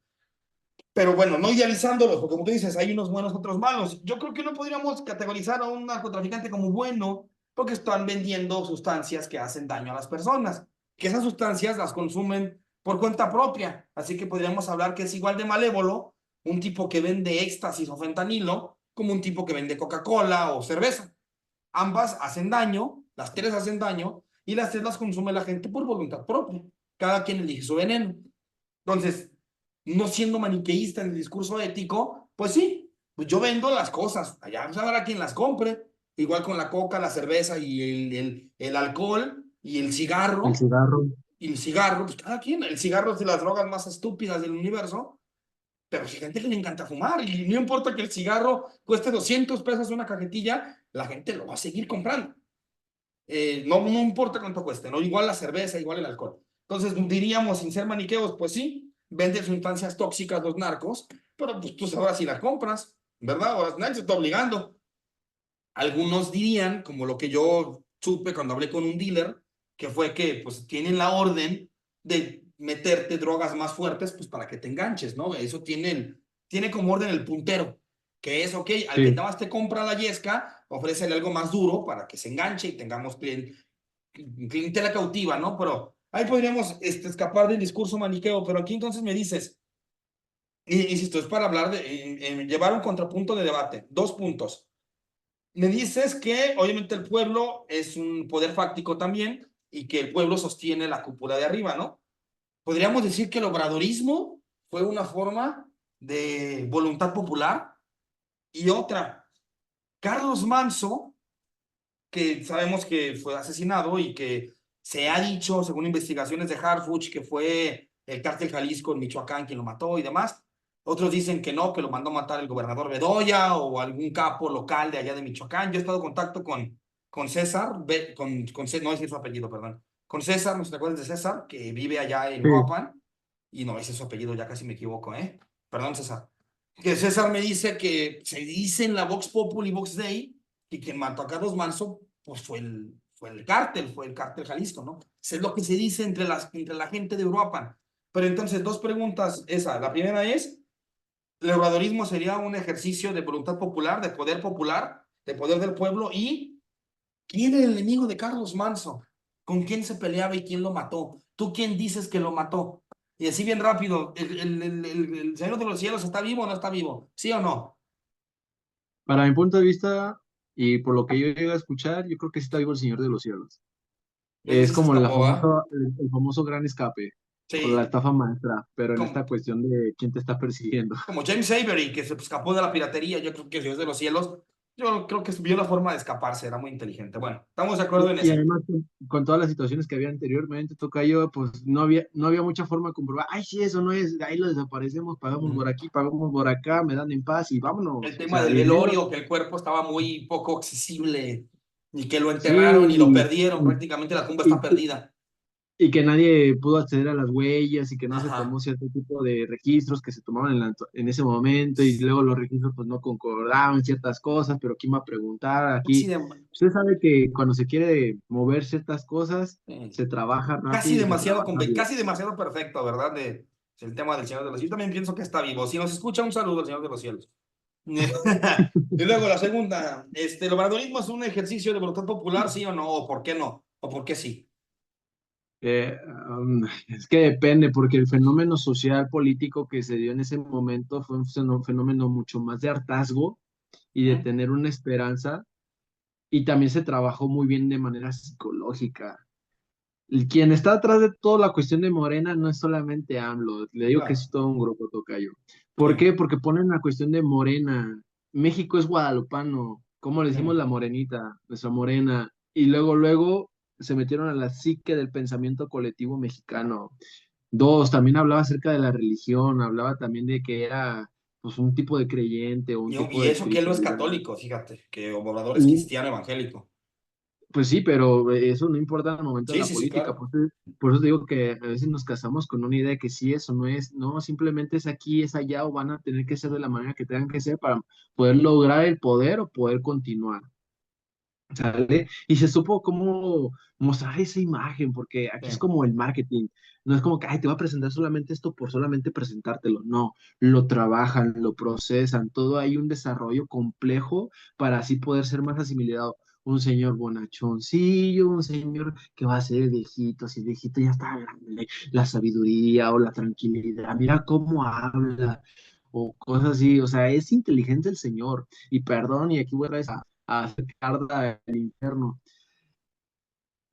Pero bueno, no idealizándolos, porque como tú dices, hay unos buenos, otros malos. Yo creo que no podríamos categorizar a un narcotraficante como bueno, porque están vendiendo sustancias que hacen daño a las personas, que esas sustancias las consumen por cuenta propia. Así que podríamos hablar que es igual de malévolo un tipo que vende éxtasis o fentanilo como un tipo que vende Coca-Cola o cerveza. Ambas hacen daño, las tres hacen daño, y las tres las consume la gente por voluntad propia. Cada quien elige su veneno. Entonces, no siendo maniqueísta en el discurso ético, pues sí, pues yo vendo las cosas, allá habrá quien las compre, igual con la coca, la cerveza y el alcohol y El cigarro. el cigarro, pues cada quien, el cigarro es de las drogas más estúpidas del universo, pero hay gente que le encanta fumar y no importa que el cigarro cueste 200 pesos una cajetilla, la gente lo va a seguir comprando. No importa cuánto cueste, ¿no? Igual la cerveza, igual el alcohol. Entonces diríamos, sin ser maniqueos, pues sí, venden sustancias tóxicas los narcos, pero pues tú sabrás si las compras, ¿verdad? Ahora nadie se está obligando. Algunos dirían, como lo que yo supe cuando hablé con un dealer, que fue que pues tienen la orden de meterte drogas más fuertes pues para que te enganches, ¿no? Eso tiene como orden el puntero, que es, ok, al que Sí. nada más te compra la yesca, ofrécele algo más duro para que se enganche y tengamos clientela cautiva, ¿no? Pero ahí podríamos escapar del discurso maniqueo, pero aquí entonces me dices, insisto, es para hablar llevar un contrapunto de debate, dos puntos. Me dices que obviamente el pueblo es un poder fáctico también y que el pueblo sostiene la cúpula de arriba, ¿no? Podríamos decir que el obradorismo fue una forma de voluntad popular y otra. Carlos Manso, que sabemos que fue asesinado y que se ha dicho, según investigaciones de Harfuch, que fue el cártel Jalisco en Michoacán quien lo mató y demás. Otros dicen que no, que lo mandó matar el gobernador Bedoya o algún capo local de allá de Michoacán. Yo he estado en contacto con César, no decir su apellido, perdón, con César, no sé si te acuerdas de César, que vive allá en Sí. Uruapan, y no, ese es su apellido, ya casi me equivoco, ¿eh? Perdón, César. Que César me dice que se dice en la Vox Populi, Vox Dei, y quien mató a Carlos Manso, pues fue el cártel Jalisco, ¿no? Eso es lo que se dice entre la gente de Europa. Pero entonces, dos preguntas, esa. La primera es, ¿el obradorismo sería un ejercicio de voluntad popular, de poder del pueblo? ¿Y quién era el enemigo de Carlos Manso? ¿Con quién se peleaba y quién lo mató? ¿Tú quién dices que lo mató? Y así bien rápido, ¿el Señor de los Cielos está vivo o no está vivo? ¿Sí o no? Para mi punto de vista, y por lo que yo llego a escuchar, yo creo que sí está vivo el Señor de los Cielos. Él Es sí se como escapó, ¿ah? el famoso gran escape o la Sí, estafa maestra, pero en como, esta cuestión de quién te está persiguiendo. como James Avery, que se escapó de la piratería. Yo creo que Dios de los cielos, yo creo que vio la forma de escaparse, era muy inteligente. Bueno, estamos de acuerdo en Y ese. además, con todas las situaciones que había anteriormente, Tocayo, pues no había mucha forma de comprobar, ay, sí, eso no es, ahí lo desaparecemos, pagamos por Ujú. aquí, pagamos por acá, me dan en paz y El vámonos. O tema sea, del dinero, velorio, que el cuerpo estaba muy poco accesible y que lo enterraron y lo sí, perdieron, y, prácticamente la tumba está y- y- perdida. y que nadie pudo acceder a las huellas y que no se tomó Ajá. cierto tipo de registros que se tomaban en ese momento y luego los registros pues no concordaban ciertas cosas, pero ¿quién va a preguntar Casi, aquí? de- Usted sabe que cuando se quiere mover ciertas cosas, eh, se trabaja casi rápido y se demasiado, trabaja bien. casi demasiado perfecto, ¿verdad? El tema del Señor de los Cielos. Yo también pienso que está vivo. Si nos escucha, un saludo al Señor de los Cielos. Y luego la segunda, ¿el obradorismo es un ejercicio de voluntad popular, sí o no? ¿O por qué no? ¿O por qué sí? Es que depende, porque el fenómeno social político que se dio en ese momento fue un fenómeno mucho más de hartazgo y de ¿Mm? tener una esperanza, y también se trabajó muy bien de manera psicológica. Quien está atrás de toda la cuestión de Morena no es solamente AMLO, le digo que Claro, es todo un grupo tocayo. ¿Por sí. qué? Porque ponen la cuestión de Morena. México es guadalupano, ¿cómo le decimos Mm. la morenita, nuestra morena? Y luego se metieron a la psique del pensamiento colectivo mexicano. Dos, también hablaba acerca de la religión, hablaba también de que era pues un tipo de creyente o un tipo Y de eso que él no es espiritualidad. católico, fíjate, que Obrador es cristiano evangélico. Pues sí, pero eso no importa al momento de Sí, la sí, sí, política. claro. Por eso te digo que a veces nos casamos con una idea de que sí, eso no es, no, simplemente es aquí, es allá, o van a tener que ser de la manera que tengan que ser para poder lograr el poder o poder continuar. ¿Sale? Y se supo cómo mostrar esa imagen, porque Sí. aquí es como el marketing. No es como que, ay, te voy a presentar solamente esto por solamente presentártelo. No, lo trabajan, lo procesan, todo hay un desarrollo complejo para así poder ser más asimilado. Un señor bonachoncillo, un señor que va a ser viejito, si el viejito ya está grande, la sabiduría o la tranquilidad, mira cómo habla, o cosas así, o sea, es inteligente el señor. Y perdón, y aquí voy a acercar al infierno.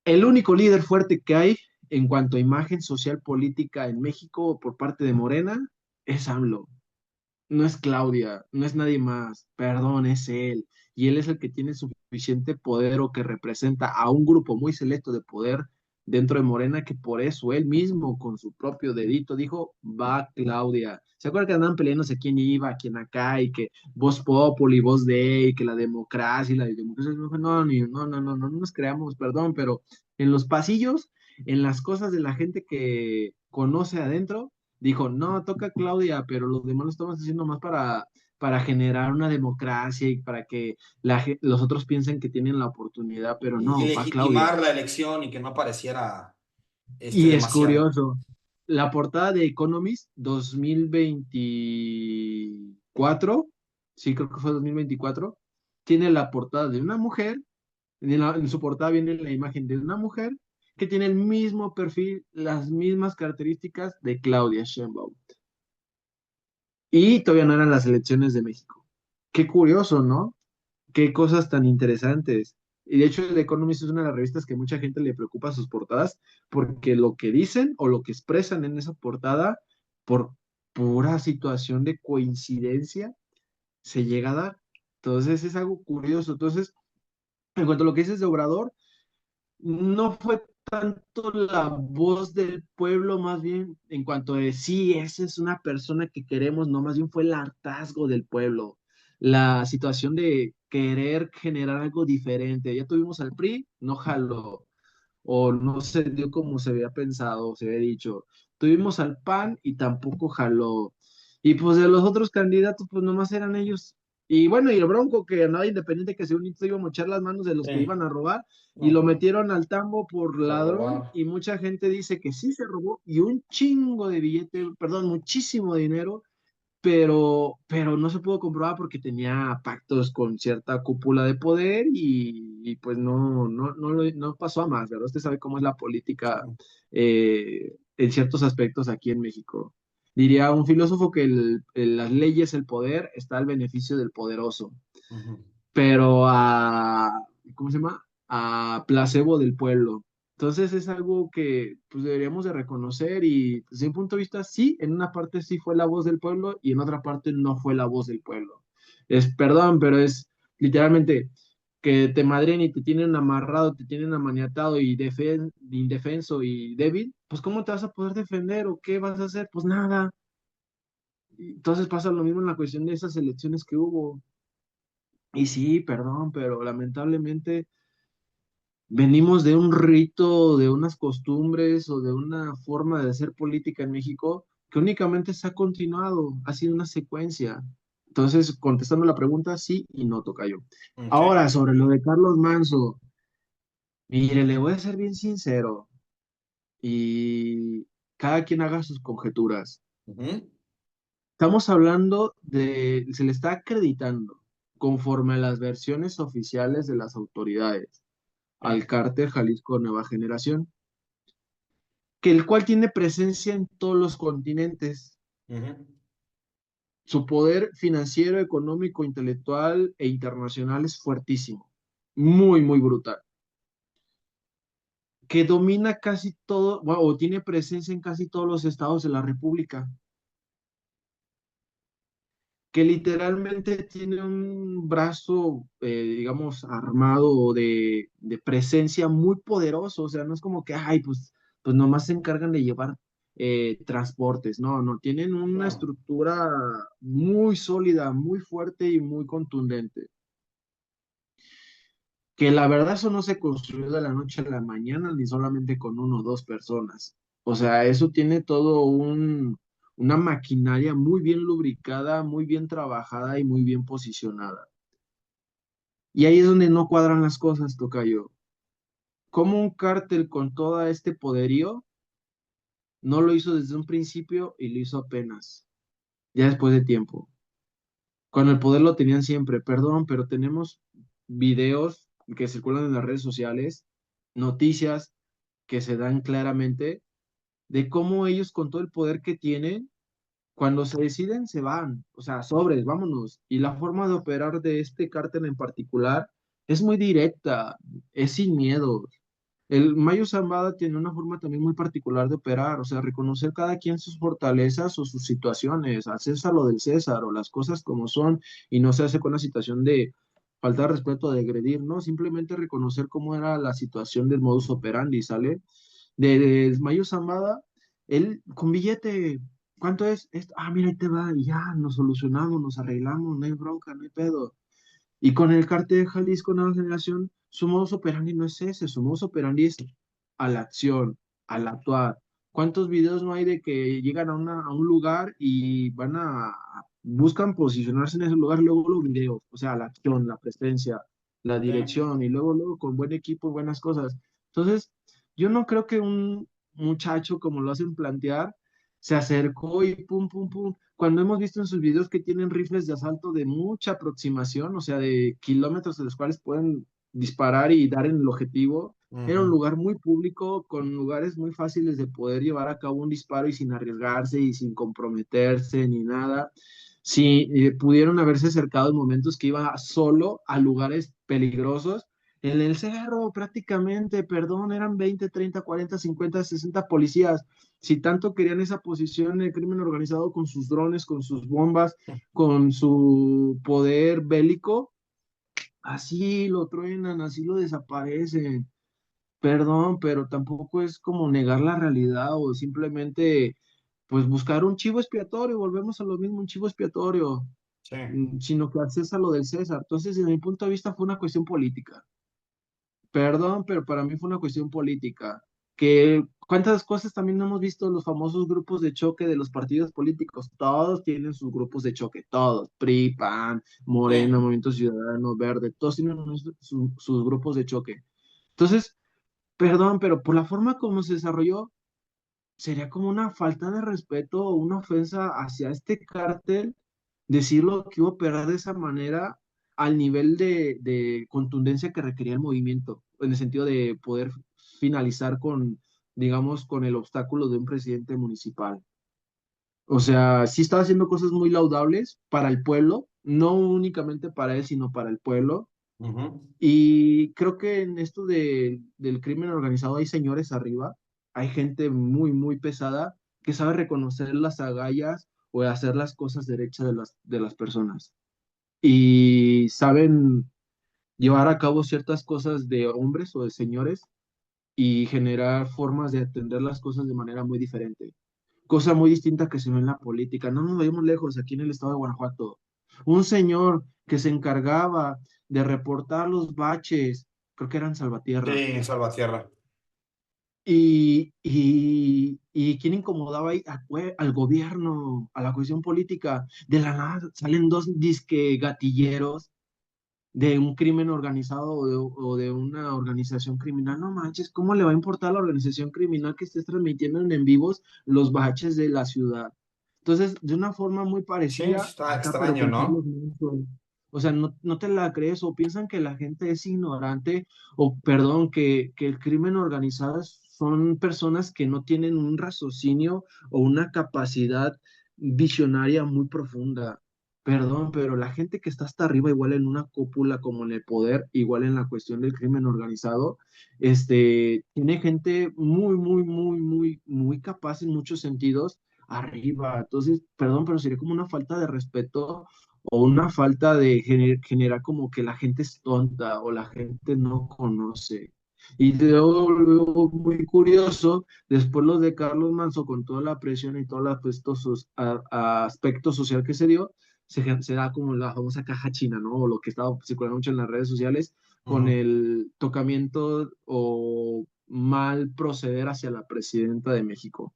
El único líder fuerte que hay en cuanto a imagen social política en México por parte de Morena es AMLO. No es Claudia, no es nadie más, perdón, es él. Y él es el que tiene suficiente poder o que representa a un grupo muy selecto de poder dentro de Morena, que por eso él mismo con su propio dedito dijo, va Claudia. ¿Se acuerdan que andaban peleándose quién iba, quién acá, y que voz populi, voz de, y que la democracia y la democracia? No, no nos creamos, perdón, pero en los pasillos, en las cosas de la gente que conoce adentro, dijo, no, toca Claudia, pero los demás lo estamos haciendo más para generar una democracia y para que los otros piensen que tienen la oportunidad, pero Y no, va Claudia. legitimar la elección y que no pareciera Y es demasiado. curioso, la portada de Economist 2024, sí, creo que fue 2024, tiene la portada de una mujer, en su portada viene la imagen de una mujer que tiene el mismo perfil, las mismas características de Claudia Sheinbaum. Y todavía no eran las elecciones de México. Qué curioso, ¿no? Qué cosas tan interesantes. Y de hecho, el Economist es una de las revistas que mucha gente le preocupa sus portadas, porque lo que dicen o lo que expresan en esa portada, por pura situación de coincidencia, se llega a dar. Entonces es algo curioso. Entonces, en cuanto a lo que dices de Obrador, no fue tanto la voz del pueblo, más bien en cuanto de sí, esa es una persona que queremos, no, más bien fue el hartazgo del pueblo, la situación de querer generar algo diferente. Ya tuvimos al PRI, no jaló, o no se dio como se había pensado, se había dicho. Tuvimos al PAN y tampoco jaló. Y pues de los otros candidatos, pues nomás eran ellos. Y bueno, y el Bronco que andaba independiente, que según esto iba a mochar las manos de los que Sí, iban a robar, y no, lo pues no, metieron al tambo por por ladrón, robar. y mucha gente dice que sí se robó, y un chingo de billete, perdón, muchísimo dinero, pero no se pudo comprobar porque tenía pactos con cierta cúpula de poder y pues no pasó a más, ¿verdad? Usted sabe cómo es la política en ciertos aspectos aquí en México. Diría un filósofo que las leyes, el poder, está al beneficio del poderoso, Ujú. pero ¿cómo se llama? A placebo del pueblo. Entonces es algo que pues deberíamos de reconocer y pues, desde un punto de vista sí, en una parte sí fue la voz del pueblo y en otra parte no fue la voz del pueblo. Es, perdón, pero es literalmente que te madren y te tienen amarrado, te tienen amaniatado y indefenso y débil, pues ¿cómo te vas a poder defender o qué vas a hacer? Pues nada. Entonces pasa lo mismo en la cuestión de esas elecciones que hubo. Y sí, perdón, pero lamentablemente venimos de un rito, de unas costumbres o de una forma de hacer política en México que únicamente se ha continuado, ha sido una secuencia. Entonces, contestando la pregunta, sí y no, tocayo. Ok. Ahora, sobre lo de Carlos Manso, mire, le voy a ser bien sincero y cada quien haga sus conjeturas. Ujú. Estamos hablando se le está acreditando, conforme a las versiones oficiales de las autoridades, al Sí. cártel Jalisco Nueva Generación, que el cual tiene presencia en todos los continentes. Ujú. Su poder financiero, económico, intelectual e internacional es fuertísimo, muy, muy brutal, que domina casi todo, bueno, o tiene presencia en casi todos los estados de la República, que literalmente tiene un brazo, digamos, armado de presencia muy poderoso. O sea, no es como que, ay, pues nomás se encargan de llevar transportes. No, no, tienen una No. estructura muy sólida, muy fuerte y muy contundente. Que la verdad eso no se construyó de la noche a la mañana, ni solamente con uno o dos personas. O sea, eso tiene todo una maquinaria muy bien lubricada, muy bien trabajada y muy bien posicionada. Y ahí es donde no cuadran las cosas, tocayo. ¿Cómo un cártel con todo este poderío no lo hizo desde un principio y lo hizo apenas, ya después de tiempo? Cuando el poder lo tenían siempre, perdón, pero tenemos videos que circulan en las redes sociales, noticias que se dan claramente de cómo ellos con todo el poder que tienen, cuando se deciden, se van, o sea, sobres, vámonos. Y la forma de operar de este cártel en particular es muy directa, es sin miedo. El Mayo Zambada tiene una forma también muy particular de operar, o sea, reconocer cada quien sus fortalezas o sus situaciones, al César lo del César o las cosas como son, y no se hace con la situación de faltar respeto, de agredir, ¿no? Simplemente reconocer cómo era la situación del modus operandi, ¿sale? De Mayo Zambada, él con billete, ¿cuánto es? Mira, ahí te va, y ya, nos solucionamos, nos arreglamos, no hay bronca, no hay pedo. Y con el cártel de Jalisco Nueva Generación, su modus operandi no es ese, su modus operandi es a la acción, al actuar. ¿Cuántos videos no hay de que llegan a un lugar y buscan posicionarse en ese lugar, luego los videos, o sea, la acción, la presencia, la Sí. dirección y luego con buen equipo y buenas cosas? Entonces, yo no creo que un muchacho, como lo hacen plantear, se acercó y pum, pum, pum. Cuando hemos visto en sus videos que tienen rifles de asalto de mucha aproximación, o sea, de kilómetros de los cuales pueden disparar y dar en el objetivo, era un Ujú. lugar muy público, con lugares muy fáciles de poder llevar a cabo un disparo y sin arriesgarse y sin comprometerse ni nada. Si pudieron haberse acercado en momentos que iba solo a lugares peligrosos, en el cerro prácticamente, perdón, eran 20, 30, 40, 50, 60 policías. Si tanto querían esa posición, el crimen organizado con sus drones, con sus bombas, con su poder bélico, así lo truenan, así lo desaparecen. Perdón, pero tampoco es como negar la realidad o simplemente, pues, buscar un chivo expiatorio, volvemos a lo mismo, un chivo expiatorio, Sí. sino que al César lo del César. Entonces, desde mi punto de vista, fue una cuestión política. Perdón, pero para mí fue una cuestión política. Que cuántas cosas también hemos visto en los famosos grupos de choque de los partidos políticos. Todos tienen sus grupos de choque, todos. PRI, PAN, Morena, Sí. Movimiento Ciudadano, Verde, todos tienen sus grupos de choque. Entonces, perdón, pero por la forma como se desarrolló, sería como una falta de respeto o una ofensa hacia este cártel decirlo que iba a operar de esa manera al nivel de contundencia que requería el movimiento, en el sentido de poder finalizar con, digamos, con el obstáculo de un presidente municipal. O sea, sí estaba haciendo cosas muy laudables para el pueblo, no únicamente para él, sino para el pueblo. Ujú. Y creo que en esto del crimen organizado hay señores arriba, hay gente muy, muy pesada que sabe reconocer las agallas o hacer las cosas derechas de las personas. Y saben llevar a cabo ciertas cosas de hombres o de señores y generar formas de atender las cosas de manera muy diferente. Cosa muy distinta que se ve en la política. No nos vayamos lejos, aquí en el estado de Guanajuato. Un señor que se encargaba de reportar los baches, creo que eran Salvatierra, Sí, Salvatierra. y quién incomodaba ahí al gobierno, a la cuestión política. De la nada salen dos disque gatilleros de un crimen organizado o de una organización criminal. No manches, ¿cómo le va a importar a la organización criminal que estés transmitiendo en vivos los baches de la ciudad? Entonces, de una forma muy Sí, parecida está acá, pero extraño, con Carlos ¿no? Manson. O sea, no te la crees o piensan que la gente es ignorante o, perdón, que el crimen organizado son personas que no tienen un raciocinio o una capacidad visionaria muy profunda. Perdón, pero la gente que está hasta arriba, igual en una cúpula como en el poder, igual en la cuestión del crimen organizado, tiene gente muy capaz en muchos sentidos arriba. Entonces, perdón, pero sería como una falta de respeto o una falta de generar como que la gente es tonta o la gente no conoce. Y luego, muy curioso, después lo de Carlos Manso, con toda la presión y todo el aspecto social que se dio, se da como la famosa caja china, ¿no? O lo que estaba circulando mucho en las redes sociales, con Ujú. el tocamiento o mal proceder hacia la presidenta de México.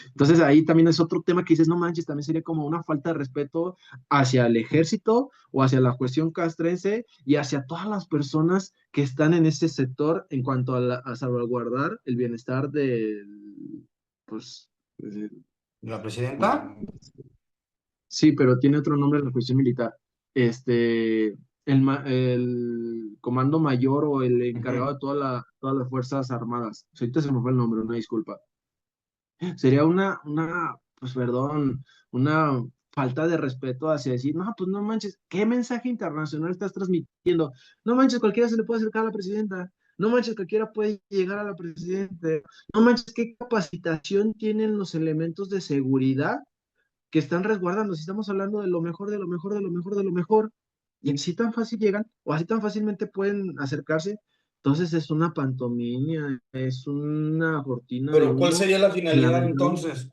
Entonces ahí también es otro tema que dices, no manches, también sería como una falta de respeto hacia el ejército o hacia la cuestión castrense y hacia todas las personas que están en ese sector en cuanto a salvaguardar el bienestar del, pues, eh, ¿La presidenta? mm, sí, pero tiene otro nombre en la cuestión militar. El comando mayor o el encargado Ujú. de todas las Fuerzas Armadas. Ahorita se me fue el nombre, una disculpa. Sería pues perdón, una falta de respeto hacia decir, no, pues no manches, ¿qué mensaje internacional estás transmitiendo? No manches, cualquiera se le puede acercar a la presidenta, no manches, cualquiera puede llegar a la presidenta, no manches, ¿qué capacitación tienen los elementos de seguridad que están resguardando? Si estamos hablando de lo mejor, de lo mejor, de lo mejor, de lo mejor, y así tan fácil llegan, o así tan fácilmente pueden acercarse, entonces es una pantomima, es una cortina de Pero ¿cuál humo sería la que finalidad lamentablemente entonces?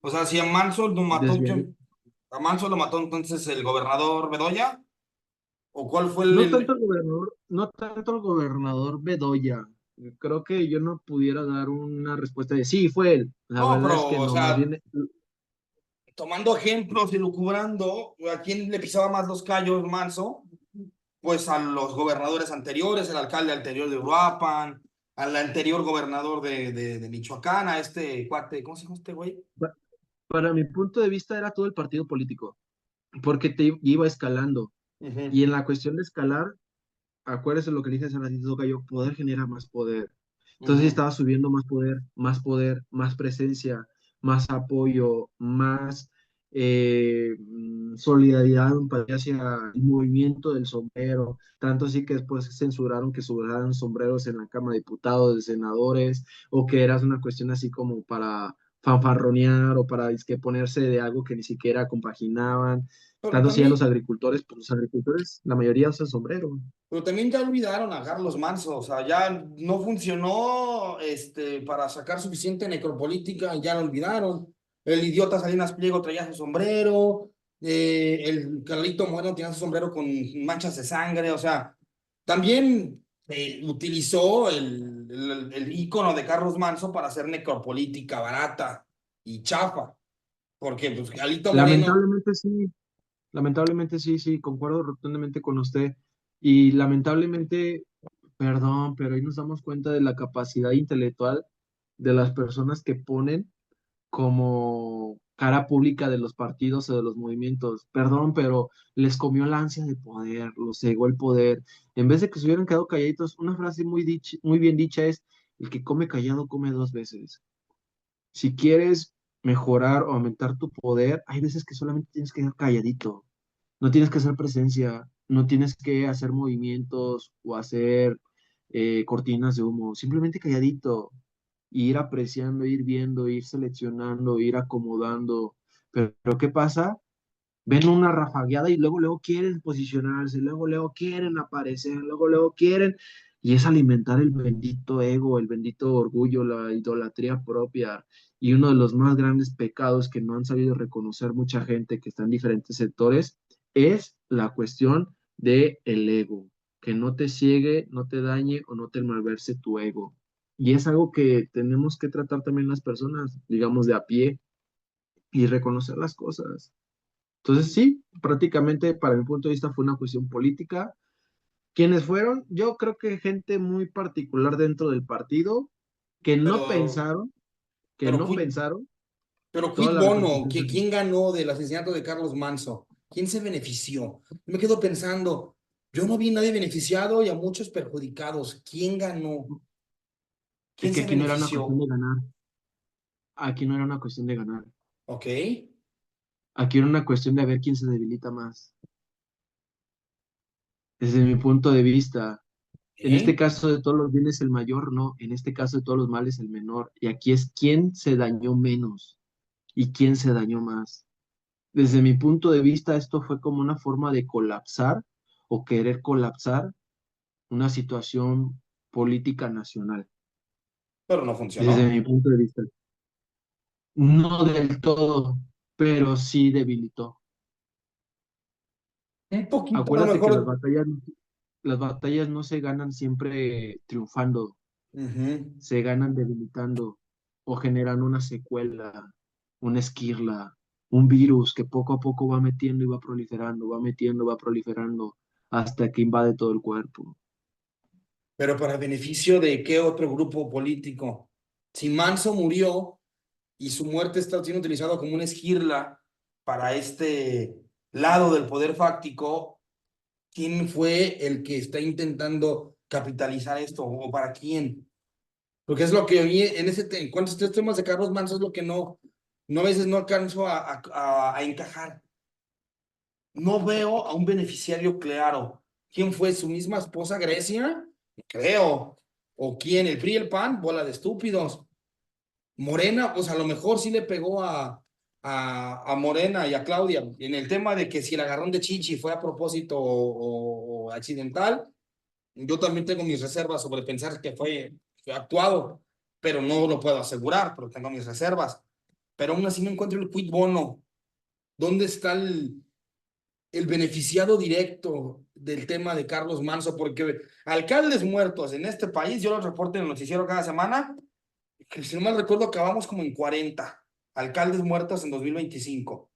O sea, si a Manso lo mató, desviaría. a Manso lo mató entonces el gobernador Bedoya, ¿o cuál fue No tanto el gobernador Bedoya. Creo que yo no pudiera dar una respuesta de sí, fue él. La No, verdad es pero, que o no, más sea, bien, tomando ejemplos y lucubrando, ¿a quién le pisaba más los callos Manso? Pues a los gobernadores anteriores, el alcalde anterior de Uruapan, al anterior gobernador de Michoacán, a este cuate, ¿cómo se llama este güey? pa- para mi punto de vista era todo el partido político, porque te iba escalando. Ujú, Y en la cuestión de escalar, acuérdese lo que dije hace ratito, Gallo, poder genera más poder. Entonces ujú. estaba subiendo más poder, más presencia, más apoyo, más solidaridad, empatía hacia el movimiento del sombrero. Tanto así que después censuraron que subieran sombreros en la Cámara de Diputados, de senadores, o que era una cuestión así como para fanfarronear o para dizque ponerse de algo que ni siquiera compaginaban. Pero Tanto así a los también, agricultores, pues los agricultores, la mayoría usan sombrero. pero también ya olvidaron a Carlos Manso, o sea, ya no funcionó para sacar suficiente necropolítica, ya lo olvidaron. El idiota Salinas Pliego traía su sombrero, el Carlito Moreno tenía su sombrero con manchas de sangre, o sea, también utilizó el ícono de Carlos Manso para hacer necropolítica barata y chafa, porque pues Carlito Moreno, Lamentablemente sí, lamentablemente sí, sí, concuerdo rotundamente con usted. Y lamentablemente, perdón, pero ahí nos damos cuenta de la capacidad intelectual de las personas que ponen como cara pública de los partidos o de los movimientos. Perdón, pero les comió la ansia de poder, los cegó el poder. En vez de que se hubieran quedado calladitos, una frase muy bien dicha es, el que come callado come dos veces. Si quieres mejorar o aumentar tu poder, hay veces que solamente tienes que quedar calladito. No tienes que hacer presencia, no tienes que hacer movimientos o hacer cortinas de humo. Simplemente calladito. Y ir apreciando, ir viendo, ir seleccionando, ir acomodando. Pero ¿qué pasa? Ven una rafagueada y luego quieren posicionarse, luego quieren aparecer, luego quieren, y es alimentar el bendito ego, el bendito orgullo, la idolatría propia, y uno de los más grandes pecados que no han sabido reconocer mucha gente que está en diferentes sectores, es la cuestión de el ego, que no te ciegue, no te dañe o no te malverse tu ego. Y es algo que tenemos que tratar también las personas, digamos, de a pie y reconocer las cosas. Entonces, sí, prácticamente para mi punto de vista fue una cuestión política. ¿Quiénes fueron? Yo creo que gente muy particular dentro del partido que no pero, pensaron, que pero no fue, pensaron. Pero Toda quid la bono, repercusión. ¿quién ganó del asesinato de Carlos Manso? ¿Quién se benefició? Me quedo pensando, yo no vi a nadie beneficiado y a muchos perjudicados. ¿Quién ganó? Es ¿Quién que se aquí no era una cuestión benefició? de ganar. Aquí no era una cuestión de ganar. ¿Ok? Aquí era una cuestión de ver quién se debilita más. Desde mi punto de vista, en este ¿Eh? caso de todos los bienes el mayor, no. En este caso de todos los males el menor. Y aquí es quién se dañó menos y quién se dañó más. Desde mi punto de vista, esto fue como una forma de colapsar o querer colapsar una situación política nacional. Pero no Desde funcionó. mi punto de vista. No del todo, pero sí debilitó. Un poquito, a lo Acuérdate que mejor. las batallas no se ganan siempre triunfando, Ujú. se ganan debilitando o generan una secuela, una esquirla, un virus que poco a poco va metiendo y va proliferando, va metiendo, va proliferando hasta que invade todo el cuerpo. Pero para beneficio de qué otro grupo político. Si Manso murió y su muerte está siendo utilizada como una esquirla para este lado del poder fáctico, ¿quién fue el que está intentando capitalizar esto o para quién? Porque es lo que a mí en cuanto a estos temas de Carlos Manso es lo que no a veces no alcanzo a encajar. No veo a un beneficiario claro. ¿Quién fue su misma esposa Grecia? Creo. ¿O quién? ¿El PRI y el PAN? Bola de estúpidos. Morena, pues a lo mejor sí le pegó a Morena y a Claudia en el tema de que si el agarrón de Chichi fue a propósito o accidental. Yo también tengo mis reservas sobre pensar que fue actuado, pero no lo puedo asegurar, pero tengo mis reservas. Pero aún así no encuentro el quid bono. ¿Dónde está el beneficiado directo del tema de Carlos Manso? Porque alcaldes muertos en este país, yo los reporto en el noticiero cada semana, que si no mal recuerdo acabamos como en 40 alcaldes muertos en 2025.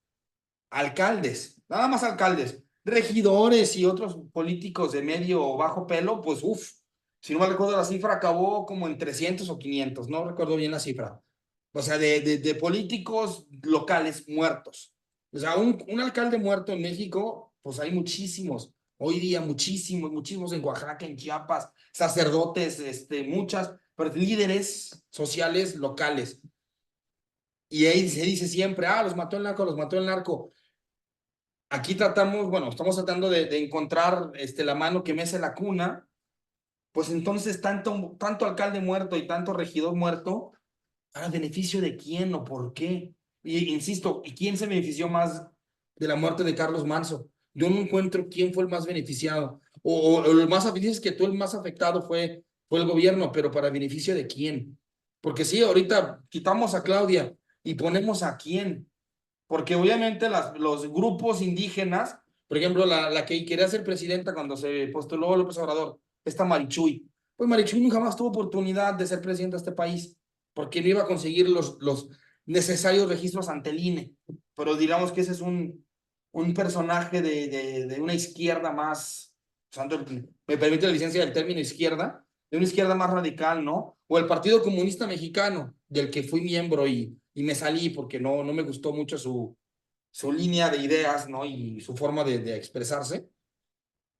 Alcaldes, nada más alcaldes, regidores y otros políticos de medio o bajo pelo, pues uff, si no me recuerdo la cifra, acabó como en 300 o 500, no recuerdo bien la cifra. O sea, de políticos locales muertos. O sea, un alcalde muerto en México, pues hay muchísimos. Hoy día muchísimos, muchísimos en Oaxaca, en Chiapas, sacerdotes, muchas, pero líderes sociales locales. Y ahí se dice siempre, los mató el narco, los mató el narco. Aquí tratamos, bueno, estamos tratando de encontrar la mano que mece la cuna, pues entonces tanto alcalde muerto y tanto regidor muerto, ¿para beneficio de quién o por qué? Y insisto, ¿y quién se benefició más de la muerte de Carlos Manso? Yo no encuentro quién fue el más beneficiado. O el más, dices que tú el más afectado fue el gobierno, pero ¿para beneficio de quién? Porque sí, ahorita quitamos a Claudia y ponemos a quién. Porque obviamente los grupos indígenas, por ejemplo, la que quería ser presidenta cuando se postuló López Obrador, esta Marichuy, pues Marichuy nunca más tuvo oportunidad de ser presidenta de este país, porque no iba a conseguir los necesarios registros ante el INE. Pero digamos que ese es un personaje de una izquierda más, usando me permite la licencia del término izquierda, de una izquierda más radical, ¿no? O el Partido Comunista Mexicano, del que fui miembro y me salí porque no me gustó mucho su línea de ideas, ¿no? Y su forma de expresarse.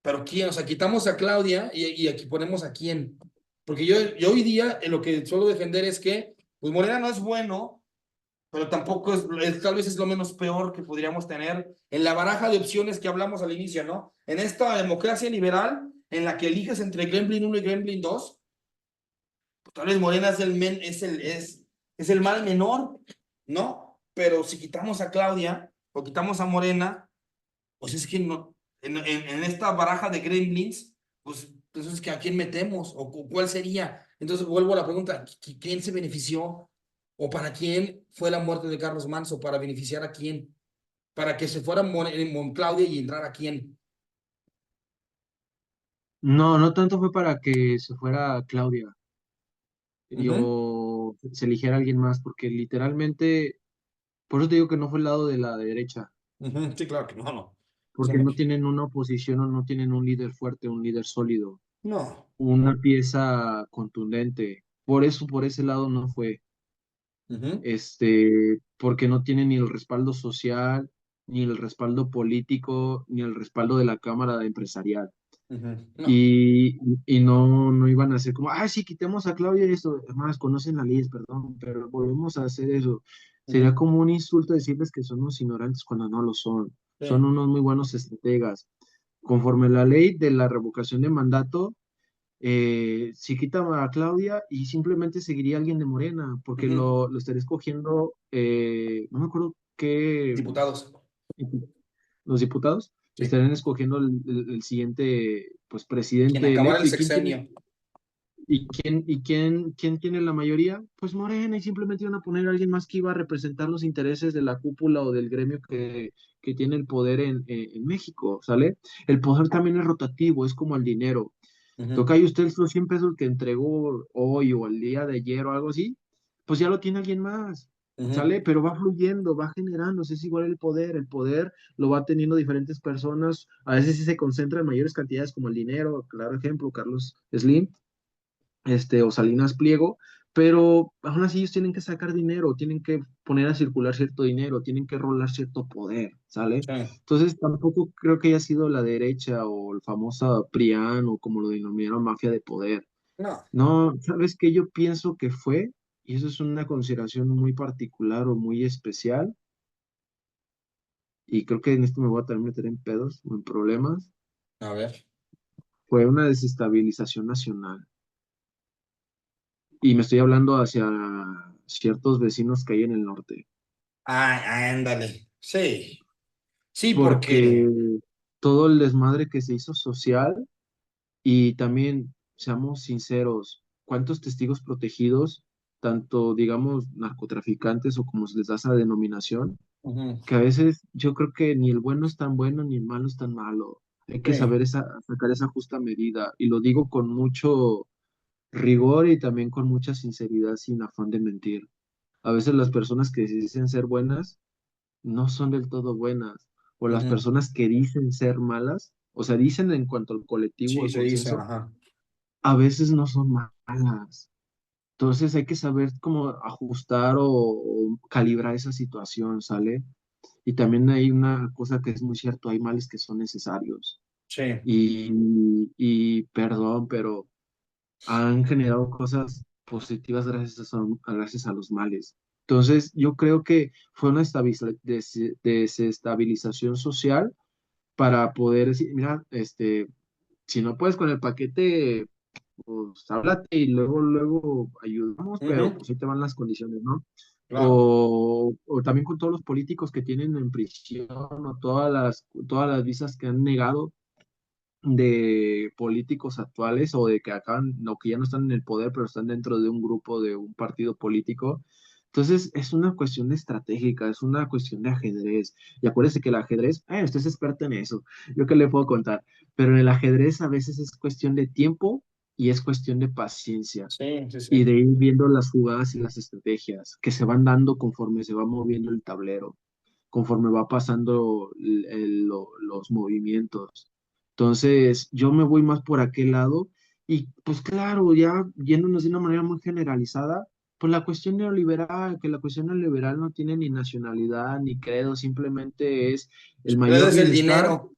Pero ¿quién? O sea, quitamos a Claudia y aquí ponemos a quién. Porque yo hoy día lo que suelo defender es que, pues Morena no es bueno, pero tampoco tal vez es lo menos peor que podríamos tener en la baraja de opciones que hablamos al inicio, ¿no? En esta democracia liberal, en la que eliges entre Gremlin 1 y Gremlin 2, pues tal vez Morena es el mal menor, ¿no? Pero si quitamos a Claudia o quitamos a Morena, pues es que no, en esta baraja de Gremlins, pues entonces ¿a quién metemos? ¿O cuál sería? Entonces vuelvo a la pregunta, ¿quién se benefició? ¿O para quién fue la muerte de Carlos Manso? ¿Para beneficiar a quién? ¿Para que se fuera Claudia y entrar a quién? No, no tanto fue para que se fuera Claudia Ujú, o se eligiera alguien más, porque literalmente, por eso te digo que no fue el lado de la derecha, ujú, sí, claro que no. Es porque un no hecho. tienen una oposición o no tienen un líder fuerte, un líder sólido, No. una pieza contundente. Por eso, por ese lado no fue. Ujú. Este, porque no tiene ni el respaldo social, ni el respaldo político, ni el respaldo de la Cámara Empresarial. Ujú. No. Y no iban a hacer como, ah, sí, quitemos a Claudia y esto, además conocen la ley, perdón, pero volvemos a hacer eso. Sería Ujú. como un insulto decirles que son unos ignorantes cuando no lo son. Son Sí. unos muy buenos estrategas. Conforme la ley de la revocación de mandato, si quita a Claudia y simplemente seguiría alguien de Morena, porque Ujú. lo estaría escogiendo, no me acuerdo qué, Diputados. los diputados Sí. estarían escogiendo el siguiente, pues, Quien presidente acabara el electo. ¿Y quién tiene, sexenio. quién tiene la mayoría? Pues Morena, y simplemente iban a poner a alguien más que iba a representar los intereses de la cúpula o del gremio que tiene el poder en México, ¿sale? El poder también es rotativo, es como el dinero. Ujú. Toca y usted los 100 pesos que entregó hoy o el día de ayer o algo así, pues ya lo tiene alguien más, Ujú. ¿sale? Pero va fluyendo, va generándose, es igual el poder lo va teniendo diferentes personas, a veces sí se concentra en mayores cantidades como el dinero, claro ejemplo, Carlos Slim, o Salinas Pliego, pero aún así ellos tienen que sacar dinero, tienen que poner a circular cierto dinero, tienen que rolar cierto poder, ¿sale? Sí. Entonces tampoco creo que haya sido la derecha o el famoso PRIAN o como lo denominaron mafia de poder. No. No, ¿sabes qué? Yo pienso que fue, y eso es una consideración muy particular o muy especial, y creo que en esto me voy a también meter en pedos o en problemas, A ver. fue una desestabilización nacional. Y me estoy hablando hacia ciertos vecinos que hay en el norte. Ah, ándale. Sí. Sí, Porque porque. todo el desmadre que se hizo social y también, seamos sinceros, ¿cuántos testigos protegidos, tanto digamos narcotraficantes o como se les da esa denominación, Ujú. que a veces yo creo que ni el bueno es tan bueno ni el malo es tan malo? Hay que Sí. saber sacar esa justa medida y lo digo con mucho rigor y también con mucha sinceridad sin afán de mentir. A veces las personas que se dicen ser buenas no son del todo buenas, o las Ujú. personas que dicen ser malas, o sea, dicen en cuanto al colectivo, Sí, al se dice, consenso, ajá. a veces no son malas. Entonces hay que saber cómo ajustar o calibrar esa situación, ¿sale? Y también hay una cosa que es muy cierto, hay males que son necesarios. Sí. Y perdón, pero han generado cosas positivas gracias a los males. Entonces, yo creo que fue una desestabilización social para poder decir, mira, si no puedes con el paquete, pues háblate y luego ayudamos, pero Ujú. pues ahí te van las condiciones, ¿no? Claro. O también con todos los políticos que tienen en prisión o todas las visas que han negado de políticos actuales o de que acaban, o que ya no están en el poder, pero están dentro de un grupo de un partido político. Entonces, es una cuestión estratégica, es una cuestión de ajedrez. Y acuérdese que el ajedrez, usted es experto en eso, yo qué le puedo contar, pero en el ajedrez a veces es cuestión de tiempo y es cuestión de paciencia Sí, sí, y sí. de ir viendo las jugadas y las estrategias que se van dando conforme se va moviendo el tablero, conforme va pasando los movimientos. Entonces, yo me voy más por aquel lado y pues claro, ya yéndonos de una manera muy generalizada, pues la cuestión neoliberal, que la cuestión neoliberal no tiene ni nacionalidad ni credo, simplemente es el Pero mayor es el bienestar. dinero.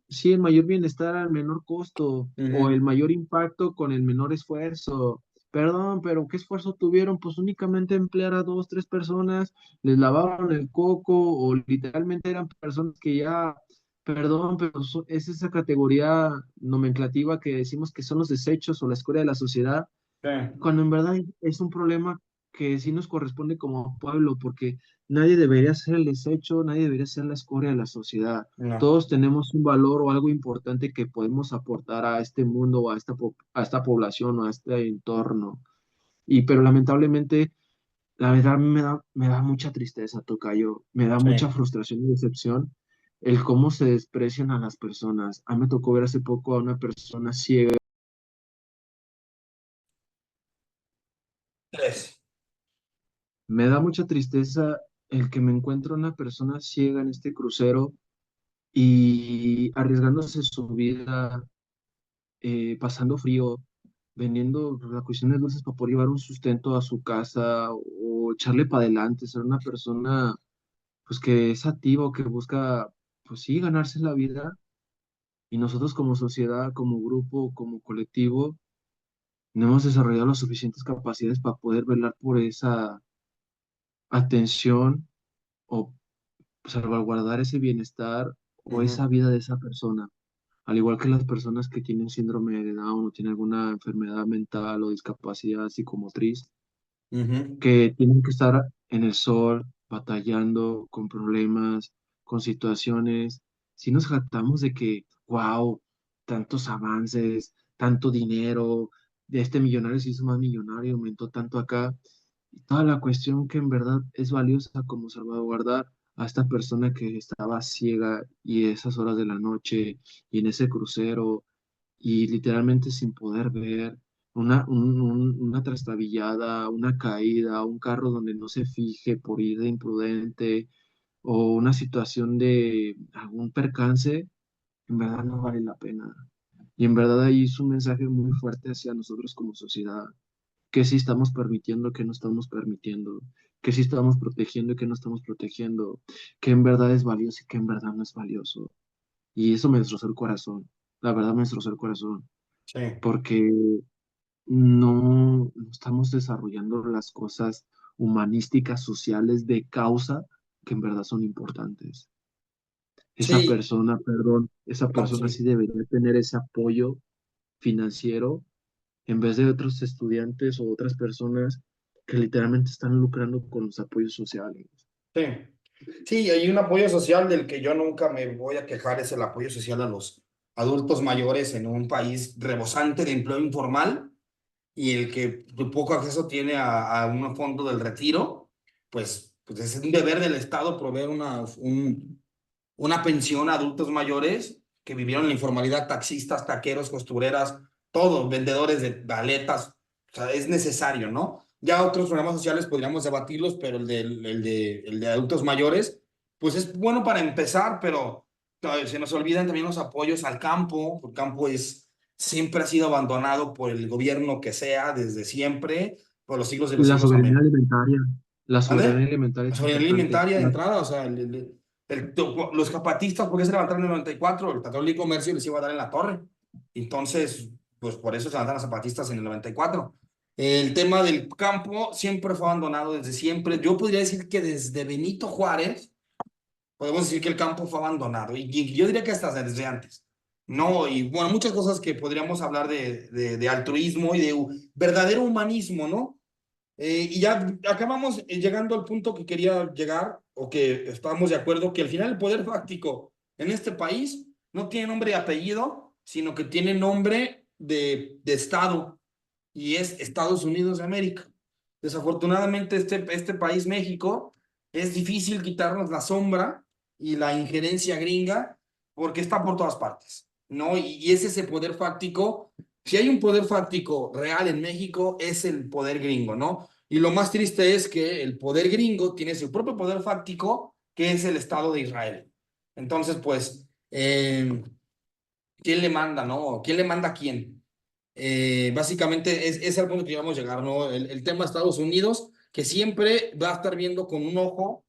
Sí, el mayor bienestar al menor costo o Ujú. el mayor impacto con el menor esfuerzo. Perdón, pero ¿qué esfuerzo tuvieron? Pues únicamente emplear a dos, tres personas, les lavaron el coco o literalmente eran personas que ya, perdón, pero es esa categoría nomenclativa que decimos que son los desechos o la escoria de la sociedad, Sí. cuando en verdad es un problema que sí nos corresponde como pueblo, porque nadie debería ser el desecho, nadie debería ser la escoria de la sociedad. No. Todos tenemos un valor o algo importante que podemos aportar a este mundo o a esta población o a este entorno. Pero lamentablemente, la verdad me da mucha tristeza, tocayo, me da mucha Sí. frustración y decepción el cómo se desprecian a las personas. A mí me tocó ver hace poco a una persona ciega. Tres. Me da mucha tristeza el que me encuentro una persona ciega en este crucero y arriesgándose su vida, pasando frío, vendiendo la cuestión de dulces para poder llevar un sustento a su casa o echarle para adelante, ser una persona pues que es activa, que busca, pues sí, ganarse la vida. Y nosotros como sociedad, como grupo, como colectivo, no hemos desarrollado las suficientes capacidades para poder velar por esa atención o salvaguardar ese bienestar o Ujú, esa vida de esa persona. Al igual que las personas que tienen síndrome de Down o tienen alguna enfermedad mental o discapacidad psicomotriz, ujú. que tienen que estar en el sol, batallando con problemas, con situaciones. Si nos jactamos de que, wow, tantos avances, tanto dinero, de este millonario se hizo más millonario, aumentó tanto acá, y toda la cuestión que en verdad es valiosa como salvaguardar a esta persona que estaba ciega y esas horas de la noche y en ese crucero y literalmente sin poder ver una trastabillada, una caída, un carro donde no se fije por ir de imprudente o una situación de algún percance, en verdad no vale la pena. Y en verdad ahí es un mensaje muy fuerte hacia nosotros como sociedad, que sí estamos permitiendo, que no estamos permitiendo, que sí estamos protegiendo y que no estamos protegiendo, que en verdad es valioso y que en verdad no es valioso. Y eso me destrozó el corazón, la verdad me destrozó el corazón Sí, porque no estamos desarrollando las cosas humanísticas, sociales de causa que en verdad son importantes. Esa sí, persona, perdón, esa no, persona sí sí. debería tener ese apoyo financiero en vez de otros estudiantes o otras personas que literalmente están lucrando con los apoyos sociales. Sí. Sí, hay un apoyo social del que yo nunca me voy a quejar, es el apoyo social a los adultos mayores en un país rebosante de empleo informal y el que poco acceso tiene a un fondo del retiro, pues es un deber del Estado proveer una pensión a adultos mayores que vivieron en la informalidad, taxistas, taqueros, costureras, todos, vendedores de paletas, o sea, es necesario, ¿no? Ya otros programas sociales podríamos debatirlos, pero el de adultos mayores, pues es bueno para empezar, pero se nos olvidan también los apoyos al campo. El campo siempre ha sido abandonado por el gobierno que sea, desde siempre, por los siglos de los La siglos. soberanía Amén. alimentaria, la soberanía ¿Vale? alimentaria La es soberanía importante. alimentaria de entrada, o sea, los zapatistas, ¿por qué se levantaron en el 94? El Tratado de Libre Comercio les iba a dar en la torre. Entonces, pues por eso se levantaron los zapatistas en el 94. El tema del campo siempre fue abandonado desde siempre. Yo podría decir que desde Benito Juárez, podemos decir que el campo fue abandonado. Y yo diría que hasta desde antes. No, y bueno, muchas cosas que podríamos hablar de altruismo y de verdadero humanismo, ¿no? Y ya acabamos llegando al punto que quería llegar, o que estábamos de acuerdo, que al final el poder fáctico en este país no tiene nombre y apellido, sino que tiene nombre de Estado, y es Estados Unidos de América. Desafortunadamente, este país, México, es difícil quitarnos la sombra y la injerencia gringa porque está por todas partes, ¿no? Y es ese poder fáctico. Si hay un poder fáctico real en México, es el poder gringo, ¿no? Y lo más triste es que el poder gringo tiene su propio poder fáctico, que es el Estado de Israel. Entonces, pues, ¿quién le manda, no? ¿Quién le manda a quién? Básicamente es al punto que vamos a llegar, ¿no? El tema de Estados Unidos, que siempre va a estar viendo con un ojo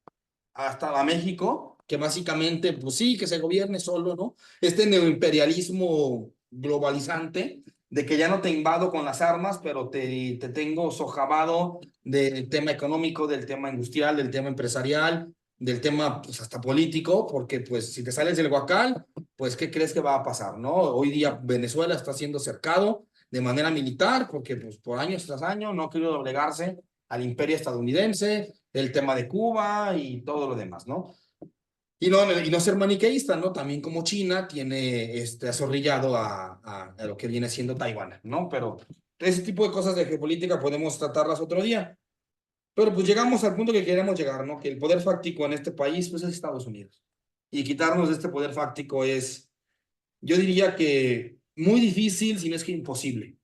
hasta a México, que básicamente, pues sí, que se gobierne solo, ¿no? Este neoimperialismo globalizante, de que ya no te invado con las armas, pero te tengo sojabado del tema económico, del tema industrial, del tema empresarial, del tema, pues hasta político, porque pues si te sales del huacal, pues ¿qué crees que va a pasar, no? Hoy día Venezuela está siendo cercado de manera militar, porque pues por años tras años no ha querido doblegarse al imperio estadounidense, el tema de Cuba y todo lo demás, ¿no? Y no ser maniqueísta, ¿no? También como China tiene azorrillado a lo que viene siendo Taiwán, ¿no? Pero ese tipo de cosas de geopolítica podemos tratarlas otro día. Pero pues llegamos al punto que queremos llegar, ¿no? Que el poder fáctico en este país, pues es Estados Unidos. Y quitarnos de este poder fáctico es, yo diría que muy difícil, si no es que imposible.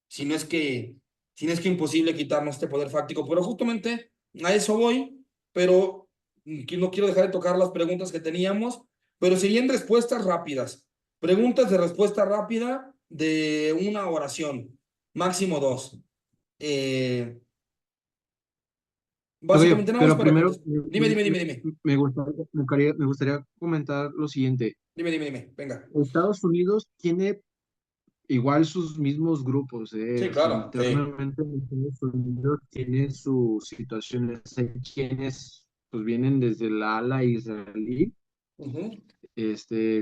Si no es que, si no es que imposible quitarnos este poder fáctico. Pero justamente a eso voy, pero que no quiero dejar de tocar las preguntas que teníamos, pero serían respuestas rápidas. Preguntas de respuesta rápida de una oración, máximo dos. Eh, Oye, Básicamente nada más pero para primero dime, me gustaría comentar lo siguiente. venga. Estados Unidos tiene igual sus mismos grupos, Sí, o sea, claro, sí. internamente en Estados Unidos tiene sus situaciones. Hay quienes pues vienen desde la ala israelí, Ujú,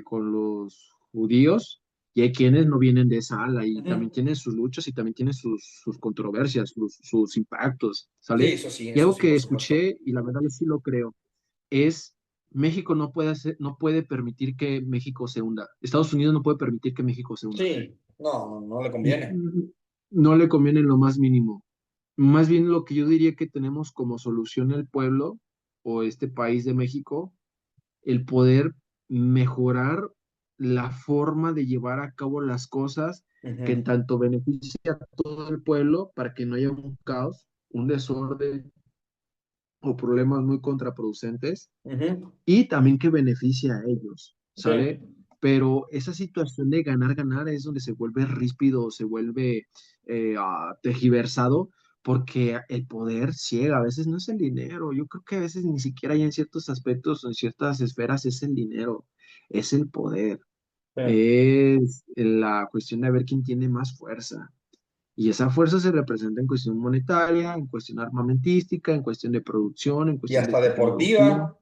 con los judíos, y hay quienes no vienen de esa ala y también ujú. tienen sus luchas y también tienen sus controversias, sus impactos, ¿sale? Y Eso algo sí, que por supuesto. escuché, y la verdad sí lo creo, es México no puede permitir que México se hunda. Estados Unidos no puede permitir que México se hunda. Sí, no le conviene. No le conviene en lo más mínimo. Más bien lo que yo diría que tenemos como solución el pueblo o este país de México, el poder mejorar la forma de llevar a cabo las cosas que en Ujú, tanto beneficia a todo el pueblo para que no haya un caos, un desorden o problemas muy contraproducentes ujú. y también que beneficia a ellos, Sí, ¿sale? Pero esa situación de ganar, ganar es donde se vuelve ríspido, se vuelve tergiversado, porque el poder ciega, a veces no es el dinero, yo creo que a veces ni siquiera hay en ciertos aspectos o en ciertas esferas es el dinero, es el poder, sí. es la cuestión de ver quién tiene más fuerza. Y esa fuerza se representa en cuestión monetaria, en cuestión armamentística, en cuestión de producción, en Y cuestión de hasta tecnología, deportiva.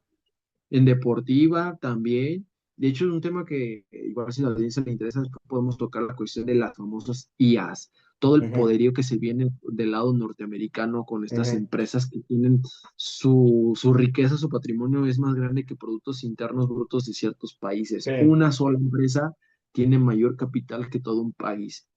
en deportiva también. De hecho, es un tema que igual si a la audiencia le interesa, después podemos tocar la cuestión de las famosas IAs, todo el Ujú, poderío que se viene del lado norteamericano con estas ujú. empresas que tienen su riqueza, su patrimonio es más grande que productos internos brutos de ciertos países. Sí, Una sola empresa tiene mayor capital que todo un país.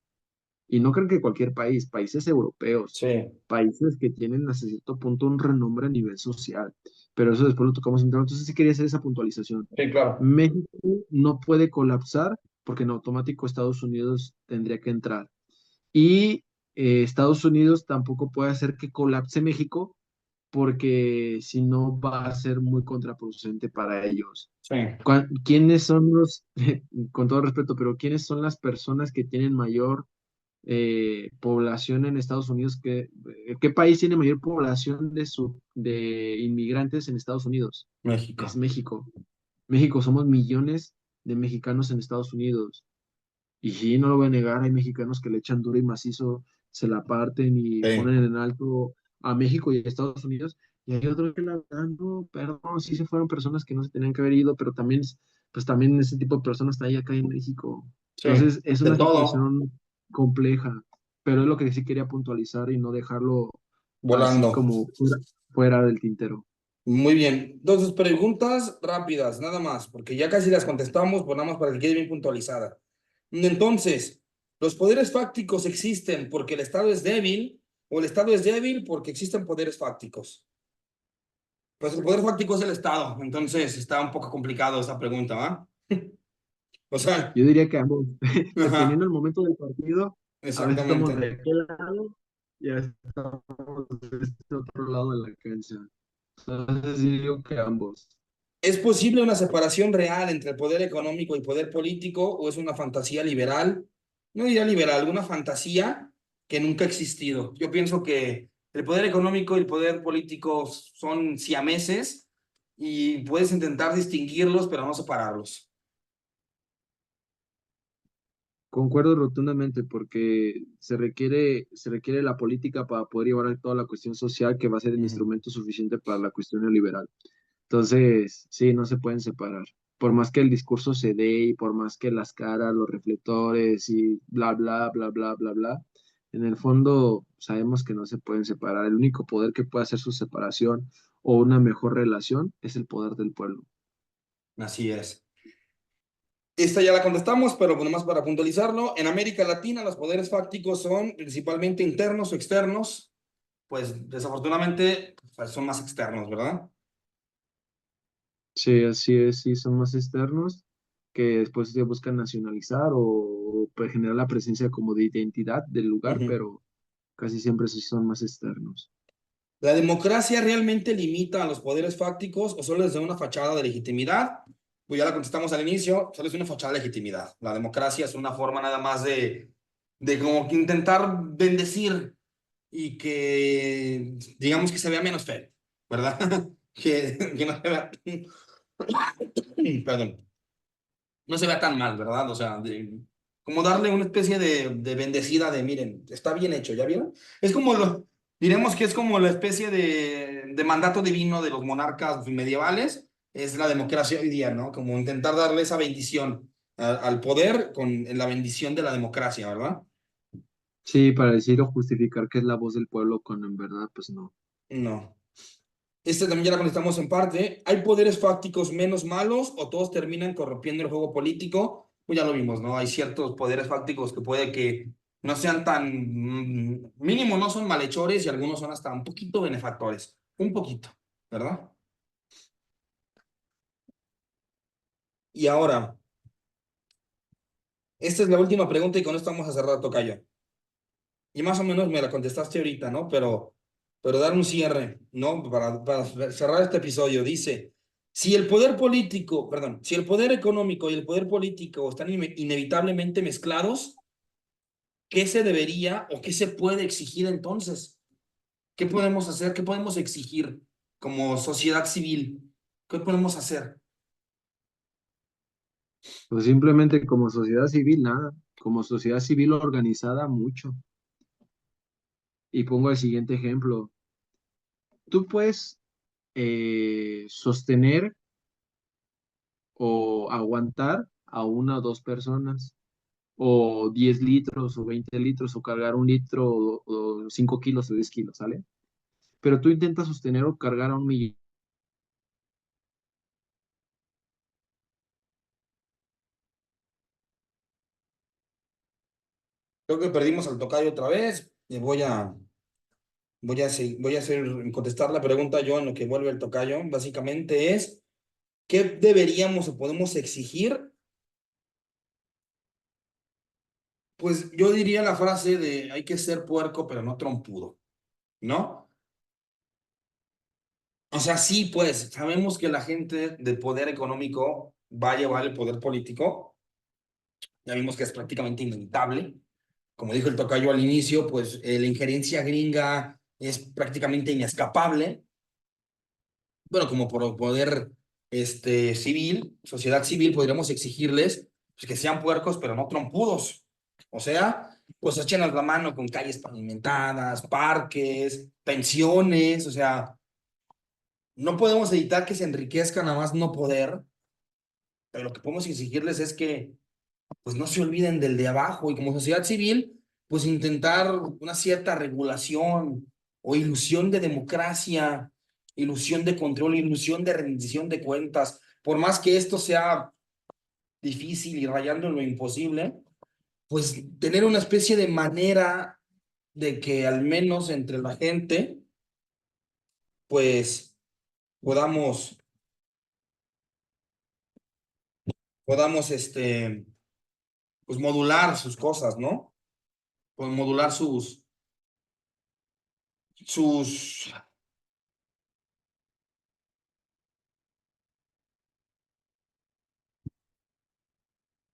Y no creo que cualquier país, países europeos, sí, países que tienen hasta cierto punto un renombre a nivel social. Pero eso después lo tocamos en tema. Entonces sí quería hacer esa puntualización. sí, claro. México no puede colapsar porque en automático Estados Unidos tendría que entrar. Y Estados Unidos tampoco puede hacer que colapse México porque si no va a ser muy contraproducente para ellos. Sí. ¿Quiénes son los, con todo respeto, pero quiénes son las personas que tienen mayor población en Estados Unidos? ¿Qué país tiene mayor población de inmigrantes en Estados Unidos? Es México. México. México, somos millones de mexicanos en Estados Unidos. Y sí, no lo voy a negar, hay mexicanos que le echan duro y macizo, se la parten y Sí, ponen en alto a México y a Estados Unidos. Y hay otros que la verdad, no, perdón, sí se fueron personas que no se tenían que haber ido, pero también, pues también ese tipo de personas está ahí acá en México. sí. Entonces, es De una todo, situación compleja, pero es lo que sí quería puntualizar y no dejarlo así volando. como fuera del tintero. Muy bien. Entonces, preguntas rápidas, nada más, porque ya casi las contestamos, pues nada más para que quede bien puntualizada. Entonces, ¿los poderes fácticos existen porque el Estado es débil o el Estado es débil porque existen poderes fácticos? Pues el poder fáctico es el Estado, entonces está un poco complicado esa pregunta, ¿va? O sea, Yo diría que ambos, dependiendo ajá, del momento del partido, a veces estamos exactamente. de aquel lado y a veces estamos de este otro lado de la cancha. Entonces sí digo que ambos. ¿Es posible una separación real entre el poder económico y poder político o es una fantasía liberal? No diría liberal, una fantasía que nunca ha existido. Yo pienso que el poder económico y el poder político son siameses y puedes intentar distinguirlos, pero no separarlos. Concuerdo rotundamente porque se requiere la política para poder llevar a toda la cuestión social que va a ser el Ujú. instrumento suficiente para la cuestión neoliberal. Entonces, sí, no se pueden separar. Por más que el discurso se dé y por más que las caras, los reflectores y bla, bla, bla, bla, bla, bla, en el fondo sabemos que no se pueden separar. El único poder que puede hacer su separación o una mejor relación es el poder del pueblo. Así es. Esta ya la contestamos, pero bueno, más para puntualizarlo. En América Latina, los poderes fácticos son principalmente internos o externos. Pues desafortunadamente pues, son más externos, ¿verdad? Sí, así es, sí, son más externos que después se buscan nacionalizar o pues, generar la presencia como de identidad del lugar, Ujú. pero casi siempre sí son más externos. ¿La democracia realmente limita a los poderes fácticos o solo es de una fachada de legitimidad? Pues ya la contestamos al inicio, solo es una fachada de legitimidad. La democracia es una forma nada más de como que intentar bendecir y que digamos que se vea menos feo. ¿verdad? Que no se vea, perdón, no se vea tan mal, ¿verdad? O sea, como darle una especie de bendecida de, miren, está bien hecho, ¿ya vieron? Es como diremos que es como la especie de mandato divino de los monarcas medievales, es la democracia hoy día, ¿no? Como intentar darle esa bendición al poder con la bendición de la democracia, ¿verdad? Sí, para decir o justificar que es la voz del pueblo cuando en verdad, pues no. No. Este también ya la contestamos en parte. ¿Hay poderes fácticos menos malos o todos terminan corrompiendo el juego político? Pues ya lo vimos, ¿no? Hay ciertos poderes fácticos que puede que no sean tan mínimo, no son malhechores y algunos son hasta un poquito benefactores. Un poquito, ¿verdad? Y ahora, esta es la última pregunta y con esto vamos a cerrar, tocayo. Y más o menos me la contestaste ahorita, ¿no? Pero dar un cierre, ¿no? Para cerrar este episodio, dice, si el poder político, perdón, si el poder económico y el poder político están inevitablemente mezclados, ¿qué se debería o qué se puede exigir entonces? ¿Qué podemos hacer? ¿Qué podemos exigir como sociedad civil? ¿Qué podemos hacer? Pues simplemente como sociedad civil, nada. Como sociedad civil organizada, mucho. Y pongo el siguiente ejemplo. Tú puedes sostener o aguantar a una o dos personas, o 10 litros, o 20 litros, o cargar un litro, o 5 kilos, o 10 kilos, ¿sale? Pero tú intentas sostener o cargar a un millón. Creo que perdimos al tocayo otra vez. Voy a hacer, contestar la pregunta yo en lo que vuelve el tocayo. Básicamente es, ¿qué deberíamos o podemos exigir? Pues yo diría la frase de hay que ser puerco, pero no trompudo, ¿no? O sea, sí, pues sabemos que la gente de poder económico va a llevar el poder político. Ya vimos que es prácticamente inevitable. Como dijo el tocayo al inicio, pues la injerencia gringa es prácticamente inescapable. Bueno, como por poder civil, sociedad civil, podríamos exigirles pues, que sean puercos, pero no trompudos. O sea, pues échenos la mano con calles pavimentadas, parques, pensiones, o sea, no podemos evitar que se enriquezcan a más no poder, pero lo que podemos exigirles es que pues no se olviden del de abajo y como sociedad civil, pues intentar una cierta regulación o ilusión de democracia, ilusión de control, ilusión de rendición de cuentas, por más que esto sea difícil y rayando en lo imposible, pues tener una especie de manera de que al menos entre la gente, pues podamos, podamos, pues modular sus cosas, ¿no? Pues modular sus,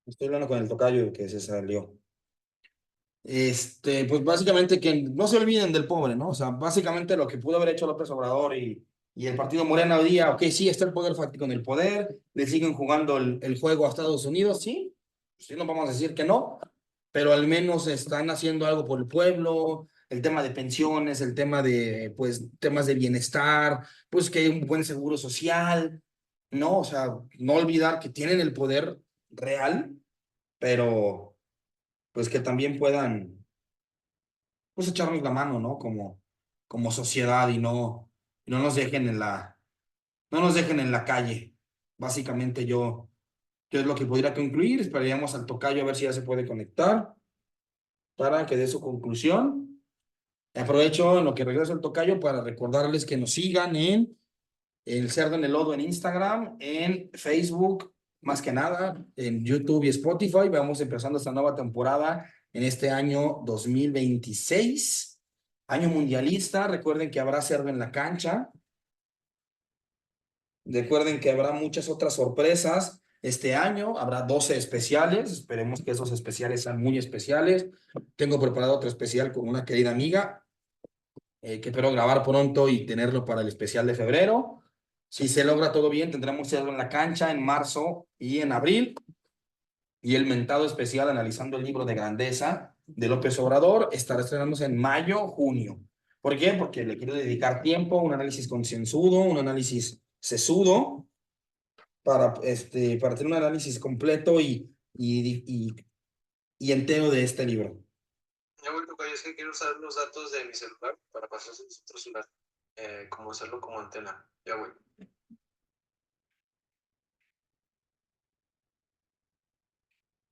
estoy hablando con el tocayo que se salió. Pues básicamente que no se olviden del pobre, ¿no? O sea, básicamente lo que pudo haber hecho López Obrador y el partido Morena hoy día, ok, sí, está el poder fáctico en el poder, le siguen jugando el juego a Estados Unidos, sí, sí, no vamos a decir que no, pero al menos están haciendo algo por el pueblo, el tema de pensiones, el tema de, pues, temas de bienestar, pues que hay un buen seguro social, ¿no? O sea, no olvidar que tienen el poder real, pero pues que también puedan, pues echarnos la mano, ¿no? Como sociedad y no nos dejen no nos dejen en la calle. Básicamente yo es lo que podría concluir. Esperaríamos al tocayo a ver si ya se puede conectar para que dé su conclusión. Aprovecho en lo que regresa el tocayo para recordarles que nos sigan en El Cerdo en el Lodo en Instagram, en Facebook, más que nada, en YouTube y Spotify. Vamos empezando esta nueva temporada en este año 2026, año mundialista. Recuerden que habrá cerdo en la cancha. Recuerden que habrá muchas otras sorpresas este año. Habrá 12 especiales. Esperemos que esos especiales sean muy especiales. Tengo preparado otro especial con una querida amiga. que espero grabar pronto y tenerlo para el especial de febrero. Si se logra todo bien, tendremos Cerdo en la Cancha en marzo y en abril. Y el mentado especial analizando el libro de Grandeza de López Obrador estará estrenándose en mayo, junio. ¿Por qué? Porque le quiero dedicar tiempo, un análisis concienzudo, un análisis sesudo, para tener un análisis completo y entero de este libro. Ya voy, tocayo, es que quiero usar los datos de mi celular para pasarse a otro celular, como hacerlo como antena. Ya voy.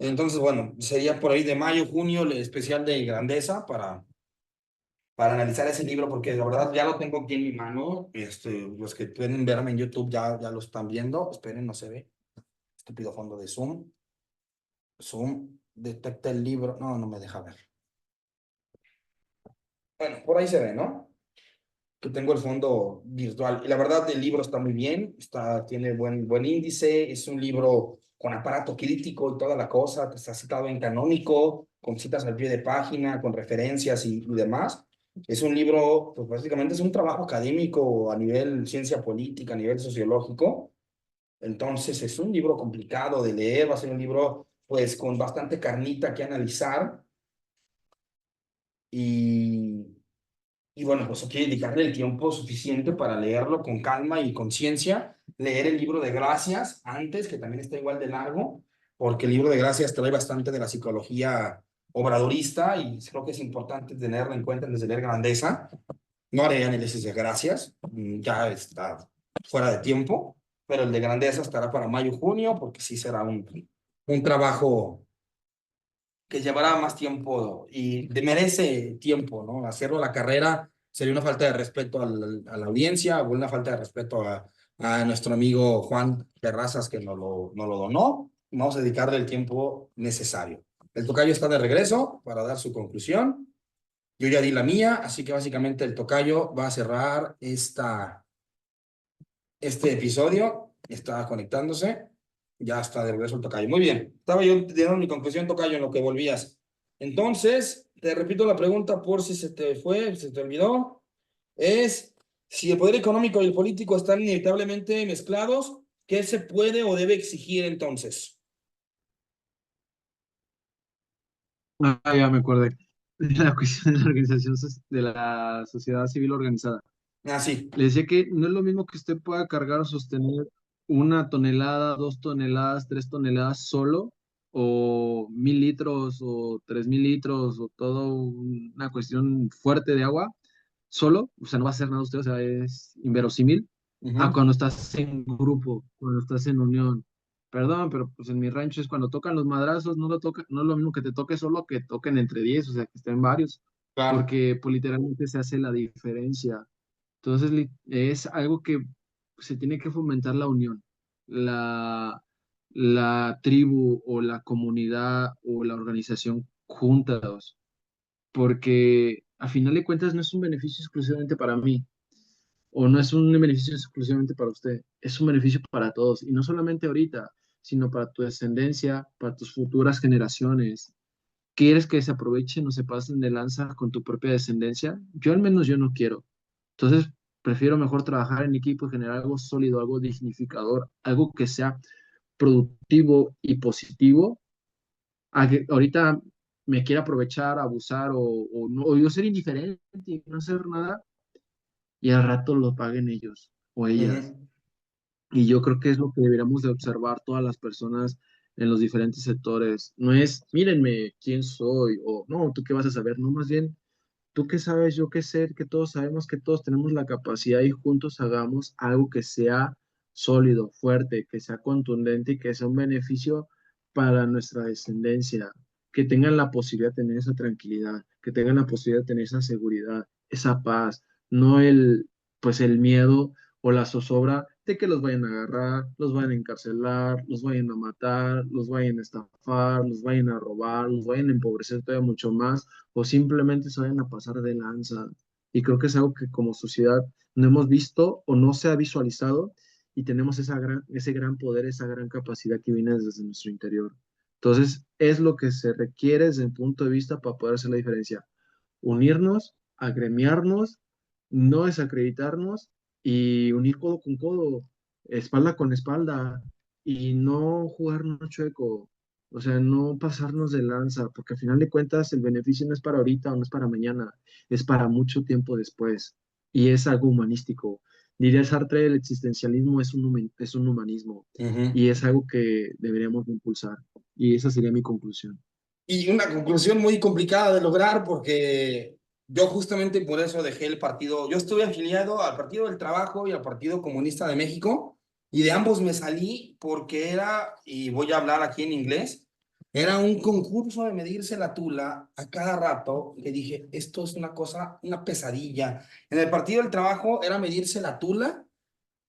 Entonces, bueno, sería por ahí de mayo, junio, el especial de Grandeza para analizar ese libro, porque la verdad ya lo tengo aquí en mi mano. Los que pueden verme en YouTube ya lo están viendo. Esperen, no se ve. Estúpido fondo de Zoom. Zoom, detecta el libro. No, no me deja ver. Bueno, por ahí se ve, ¿no? Que tengo el fondo virtual. Y la verdad, el libro está muy bien, tiene buen índice, es un libro con aparato crítico y toda la cosa, está citado en canónico, con citas al pie de página, con referencias y demás. Es un libro, pues básicamente es un trabajo académico a nivel ciencia política, a nivel sociológico. Entonces es un libro complicado de leer, va a ser un libro pues con bastante carnita que analizar y bueno, pues hay que dedicarle el tiempo suficiente para leerlo con calma y conciencia. Leer el libro de Gracias antes, que también está igual de largo, porque el libro de Gracias trae bastante de la psicología obradorista y creo que es importante tenerlo en cuenta antes de leer Grandeza. No haré análisis de Gracias, ya está fuera de tiempo, pero el de Grandeza estará para mayo, junio, porque sí será un trabajo que llevará más tiempo y merece tiempo, ¿no? Hacerlo a la carrera sería una falta de respeto a la audiencia o una falta de respeto a nuestro amigo Juan Terrazas que nos lo donó. Vamos a dedicarle el tiempo necesario. El tocayo está de regreso para dar su conclusión. Yo ya di la mía, así que básicamente el tocayo va a cerrar este episodio. Está conectándose. Ya está de regreso el tocayo. Muy bien. Estaba yo dando mi conclusión, tocayo, en lo que volvías. Entonces, te repito la pregunta por si se te fue, se te olvidó. Es, si el poder económico y el político están inevitablemente mezclados, ¿qué se puede o debe exigir entonces? Ah, ya me acordé de la cuestión de la organización de la sociedad civil organizada. Ah, sí. Le decía que no es lo mismo que usted pueda cargar o sostener 1 tonelada, 2 toneladas, 3 toneladas solo, o 1.000 litros, o 3.000 litros, o todo una cuestión fuerte de agua solo, o sea, no va a hacer nada usted, o sea, es inverosímil, a Ujú. cuando estás en grupo, cuando estás en unión. Perdón, pero pues en mi rancho es cuando tocan los madrazos, no es lo mismo que te toque solo que toquen entre 10, o sea, que estén varios, Claro. porque pues, literalmente se hace la diferencia. Entonces, es algo que se tiene que fomentar la unión, la, la tribu o la comunidad o la organización juntas, porque a final de cuentas no es un beneficio exclusivamente para mí o no es un beneficio exclusivamente para usted, es un beneficio para todos y no solamente ahorita, sino para tu descendencia, para tus futuras generaciones. ¿Quieres que se aprovechen o se pasen de lanza con tu propia descendencia? Yo al menos yo no quiero. Entonces, prefiero mejor trabajar en equipo y generar algo sólido, algo dignificador, algo que sea productivo y positivo, a que ahorita me quiera aprovechar, abusar o yo ser indiferente y no hacer nada y al rato lo paguen ellos o ellas. Ujú. Y yo creo que es lo que deberíamos de observar todas las personas en los diferentes sectores. No es, mírenme quién soy o no, tú qué vas a saber, no, más bien tú qué sabes, yo qué sé, que todos sabemos que todos tenemos la capacidad y juntos hagamos algo que sea sólido, fuerte, que sea contundente y que sea un beneficio para nuestra descendencia, que tengan la posibilidad de tener esa tranquilidad, que tengan la posibilidad de tener esa seguridad, esa paz, no pues el miedo o la zozobra de que los vayan a agarrar, los vayan a encarcelar, los vayan a matar, los vayan a estafar, los vayan a robar, los vayan a empobrecer todavía mucho más o simplemente se vayan a pasar de lanza. Y creo que es algo que como sociedad no hemos visto o no se ha visualizado y tenemos ese gran poder, esa gran capacidad que viene desde nuestro interior. Entonces, es lo que se requiere desde el punto de vista para poder hacer la diferencia. Unirnos, agremiarnos, no desacreditarnos y unir codo con codo, espalda con espalda y no jugarnos chueco. O sea, no pasarnos de lanza, porque al final de cuentas el beneficio no es para ahorita o no es para mañana, es para mucho tiempo después. Y es algo humanístico. Diría Sartre, el existencialismo es un humanismo Ujú. y es algo que deberíamos impulsar. Y esa sería mi conclusión. Y una conclusión muy complicada de lograr porque yo justamente por eso dejé el partido. Yo estuve afiliado al Partido del Trabajo y al Partido Comunista de México y de ambos me salí porque era, y voy a hablar aquí en inglés, era un concurso de medirse la tula a cada rato que dije, esto es una cosa, una pesadilla. En el Partido del Trabajo era medirse la tula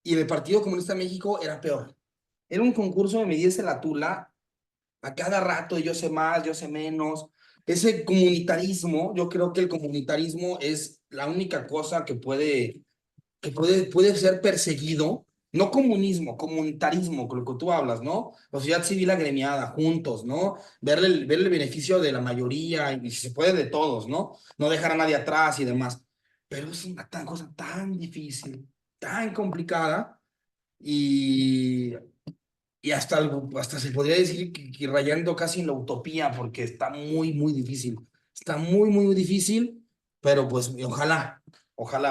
y en el Partido Comunista de México era peor. Era un concurso de medirse la tula a cada rato, yo sé más, yo sé menos. Ese comunitarismo, yo creo que el comunitarismo es la única cosa puede ser perseguido. No comunismo, comunitarismo, con lo que tú hablas, ¿no? Sociedad civil agremiada, juntos, ¿no? Ver el beneficio de la mayoría y si se puede de todos, ¿no? No dejar a nadie atrás y demás. Pero es una cosa tan difícil, tan complicada y hasta se podría decir que rayando casi en la utopía, porque está muy, muy difícil. Está muy, muy, muy difícil, pero pues ojalá,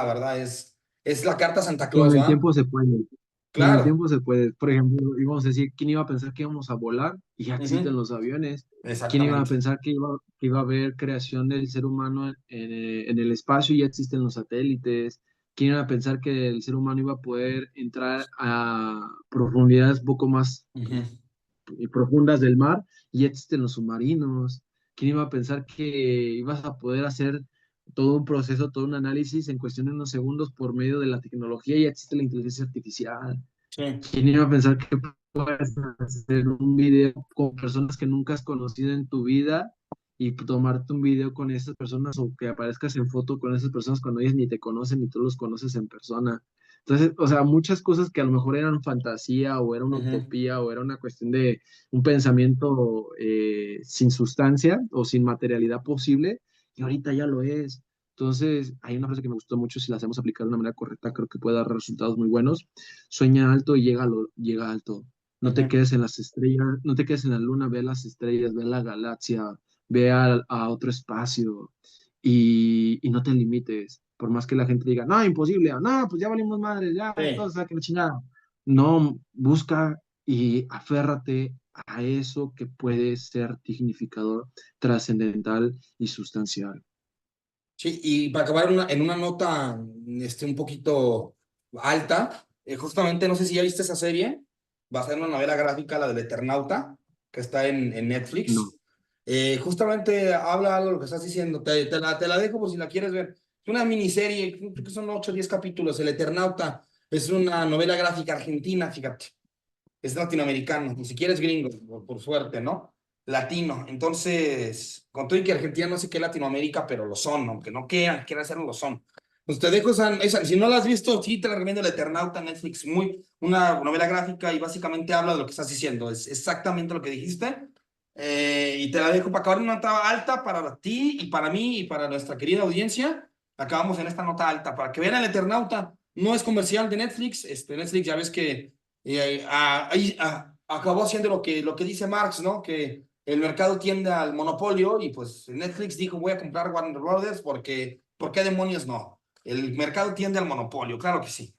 ¿verdad? Es la carta Santa Con Claus, el ¿va? tiempo se puede. Con el Claro. tiempo se puede. Por ejemplo, íbamos a decir, ¿quién iba a pensar que íbamos a volar? Y ya existen Ujú. los aviones. ¿Quién iba a Exactamente. pensar que iba a haber creación del ser humano en el espacio? Y ya existen los satélites. ¿Quién iba a pensar que el ser humano iba a poder entrar a profundidades un poco más Ujú. profundas del mar? Y ya existen los submarinos. ¿Quién iba a pensar que ibas a poder hacer todo un proceso, todo un análisis en cuestión de unos segundos por medio de la tecnología? Y ya existe la inteligencia artificial. Sí. ¿Quién iba a pensar que puedes hacer un video con personas que nunca has conocido en tu vida y tomarte un video con esas personas o que aparezcas en foto con esas personas cuando ellos ni te conocen ni tú los conoces en persona? Entonces, o sea, muchas cosas que a lo mejor eran fantasía o era una Ujú. utopía o era una cuestión de un pensamiento sin sustancia o sin materialidad posible, y ahorita ya lo es. Entonces, hay una frase que me gustó mucho, si la hacemos aplicar de una manera correcta, creo que puede dar resultados muy buenos. Sueña alto y llega alto. No te Ujú. quedes en las estrellas, no te quedes en la luna, ve las estrellas, ve la galaxia, ve a otro espacio y no te limites. Por más que la gente diga, no, imposible, no, pues ya valimos madres, ya, Sí. todos saquen la chingada. No, busca y aférrate a eso que puede ser dignificador, trascendental y sustancial. Sí, y para acabar en una nota un poquito alta, justamente no sé si ya viste esa serie, basada en una novela gráfica, la del Eternauta, que está en No, Netflix. Justamente habla algo de lo que estás diciendo, te la dejo por si la quieres ver. Es una miniserie, creo que son 8 o 10 capítulos. El Eternauta es una novela gráfica argentina, fíjate, es latinoamericano, ni siquiera es gringo, por suerte, ¿no? Latino. Entonces, con todo y que Argentina no sé qué es Latinoamérica, pero lo son, aunque no quieran hacerlo, lo son. Pues te dejo si no la has visto, sí te la recomiendo, El Eternauta, Netflix, una novela gráfica y básicamente habla de lo que estás diciendo, es exactamente lo que dijiste. Y te la dejo para acabar en una nota alta para ti y para mí y para nuestra querida audiencia. Acabamos en esta nota alta para que vean El Eternauta. No es comercial de Netflix, Netflix ya ves que ahí acabó haciendo lo que dice Marx, ¿no? Que el mercado tiende al monopolio y pues Netflix dijo, voy a comprar Warner Brothers porque, ¿por qué demonios no? El mercado tiende al monopolio, claro que sí.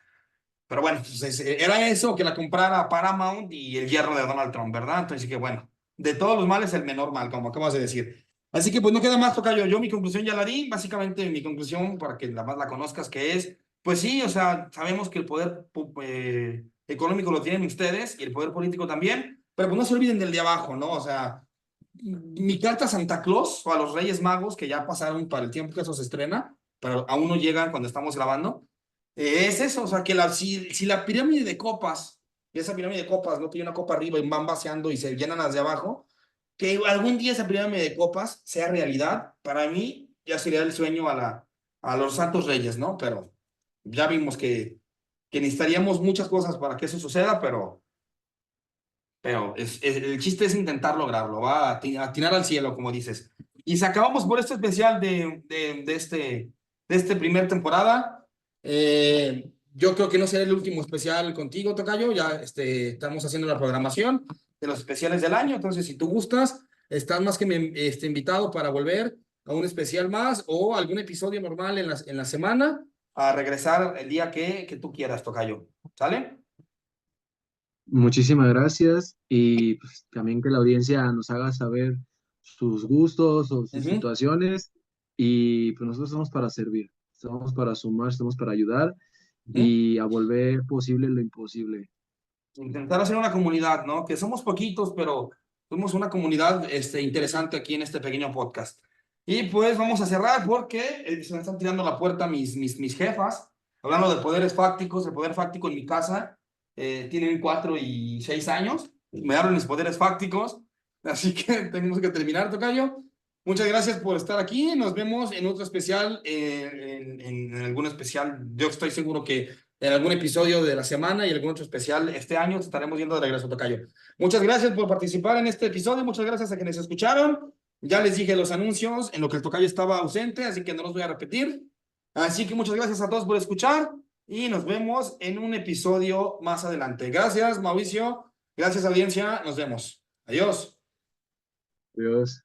Pero bueno, pues era eso, que la comprara Paramount y el hierro de Donald Trump, ¿verdad? Entonces que bueno, de todos los males el menor mal, como acabas de decir. Así que pues no queda más, tocayo. Yo mi conclusión ya la di. Básicamente mi conclusión, para que la más la conozcas, que es, pues sí, o sea, sabemos que el poder económico lo tienen ustedes y el poder político también, pero pues no se olviden del de abajo, ¿no? O sea, mi carta a Santa Claus o a los Reyes Magos, que ya pasaron para el tiempo que eso se estrena, pero aún no llegan cuando estamos grabando, es eso, o sea, que si la pirámide de copas, y esa pirámide de copas no tiene una copa arriba y van vaciando y se llenan las de abajo, que algún día esa pirámide de copas sea realidad, para mí ya sería el sueño a los Santos Reyes, ¿no? Pero ya vimos que necesitaríamos muchas cosas para que eso suceda, pero el chiste es intentar lograrlo, va a atinar al cielo, como dices. Y se acabamos por este especial de este primer temporada. Yo creo que no será el último especial contigo, Tocayo. Ya estamos haciendo la programación de los especiales del año. Entonces, si tú gustas, estás más que invitado para volver a un especial más o algún episodio normal en la semana a regresar el día que tú quieras, Tocayo. ¿Sale? Muchísimas gracias y pues, también que la audiencia nos haga saber sus gustos o sus Ujú. situaciones y pues nosotros estamos para servir, estamos para sumar, estamos para ayudar Ujú. y a volver posible lo imposible. Intentar hacer una comunidad, ¿no? Que somos poquitos, pero somos una comunidad interesante aquí en este pequeño podcast. Y pues vamos a cerrar porque se me están tirando a la puerta mis jefas, hablando de poderes fácticos, el poder fáctico en mi casa, tienen 4 y 6 años, me dieron mis poderes fácticos, así que tenemos que terminar, Tocayo. Muchas gracias por estar aquí, nos vemos en otro especial, en algún especial, yo estoy seguro que en algún episodio de la semana y algún otro especial este año estaremos yendo de regreso a Tocayo. Muchas gracias por participar en este episodio, muchas gracias a quienes escucharon. Ya les dije los anuncios en lo que el Tocayo estaba ausente, así que no los voy a repetir. Así que muchas gracias a todos por escuchar y nos vemos en un episodio más adelante. Gracias, Mauricio. Gracias, audiencia. Nos vemos. Adiós. Adiós.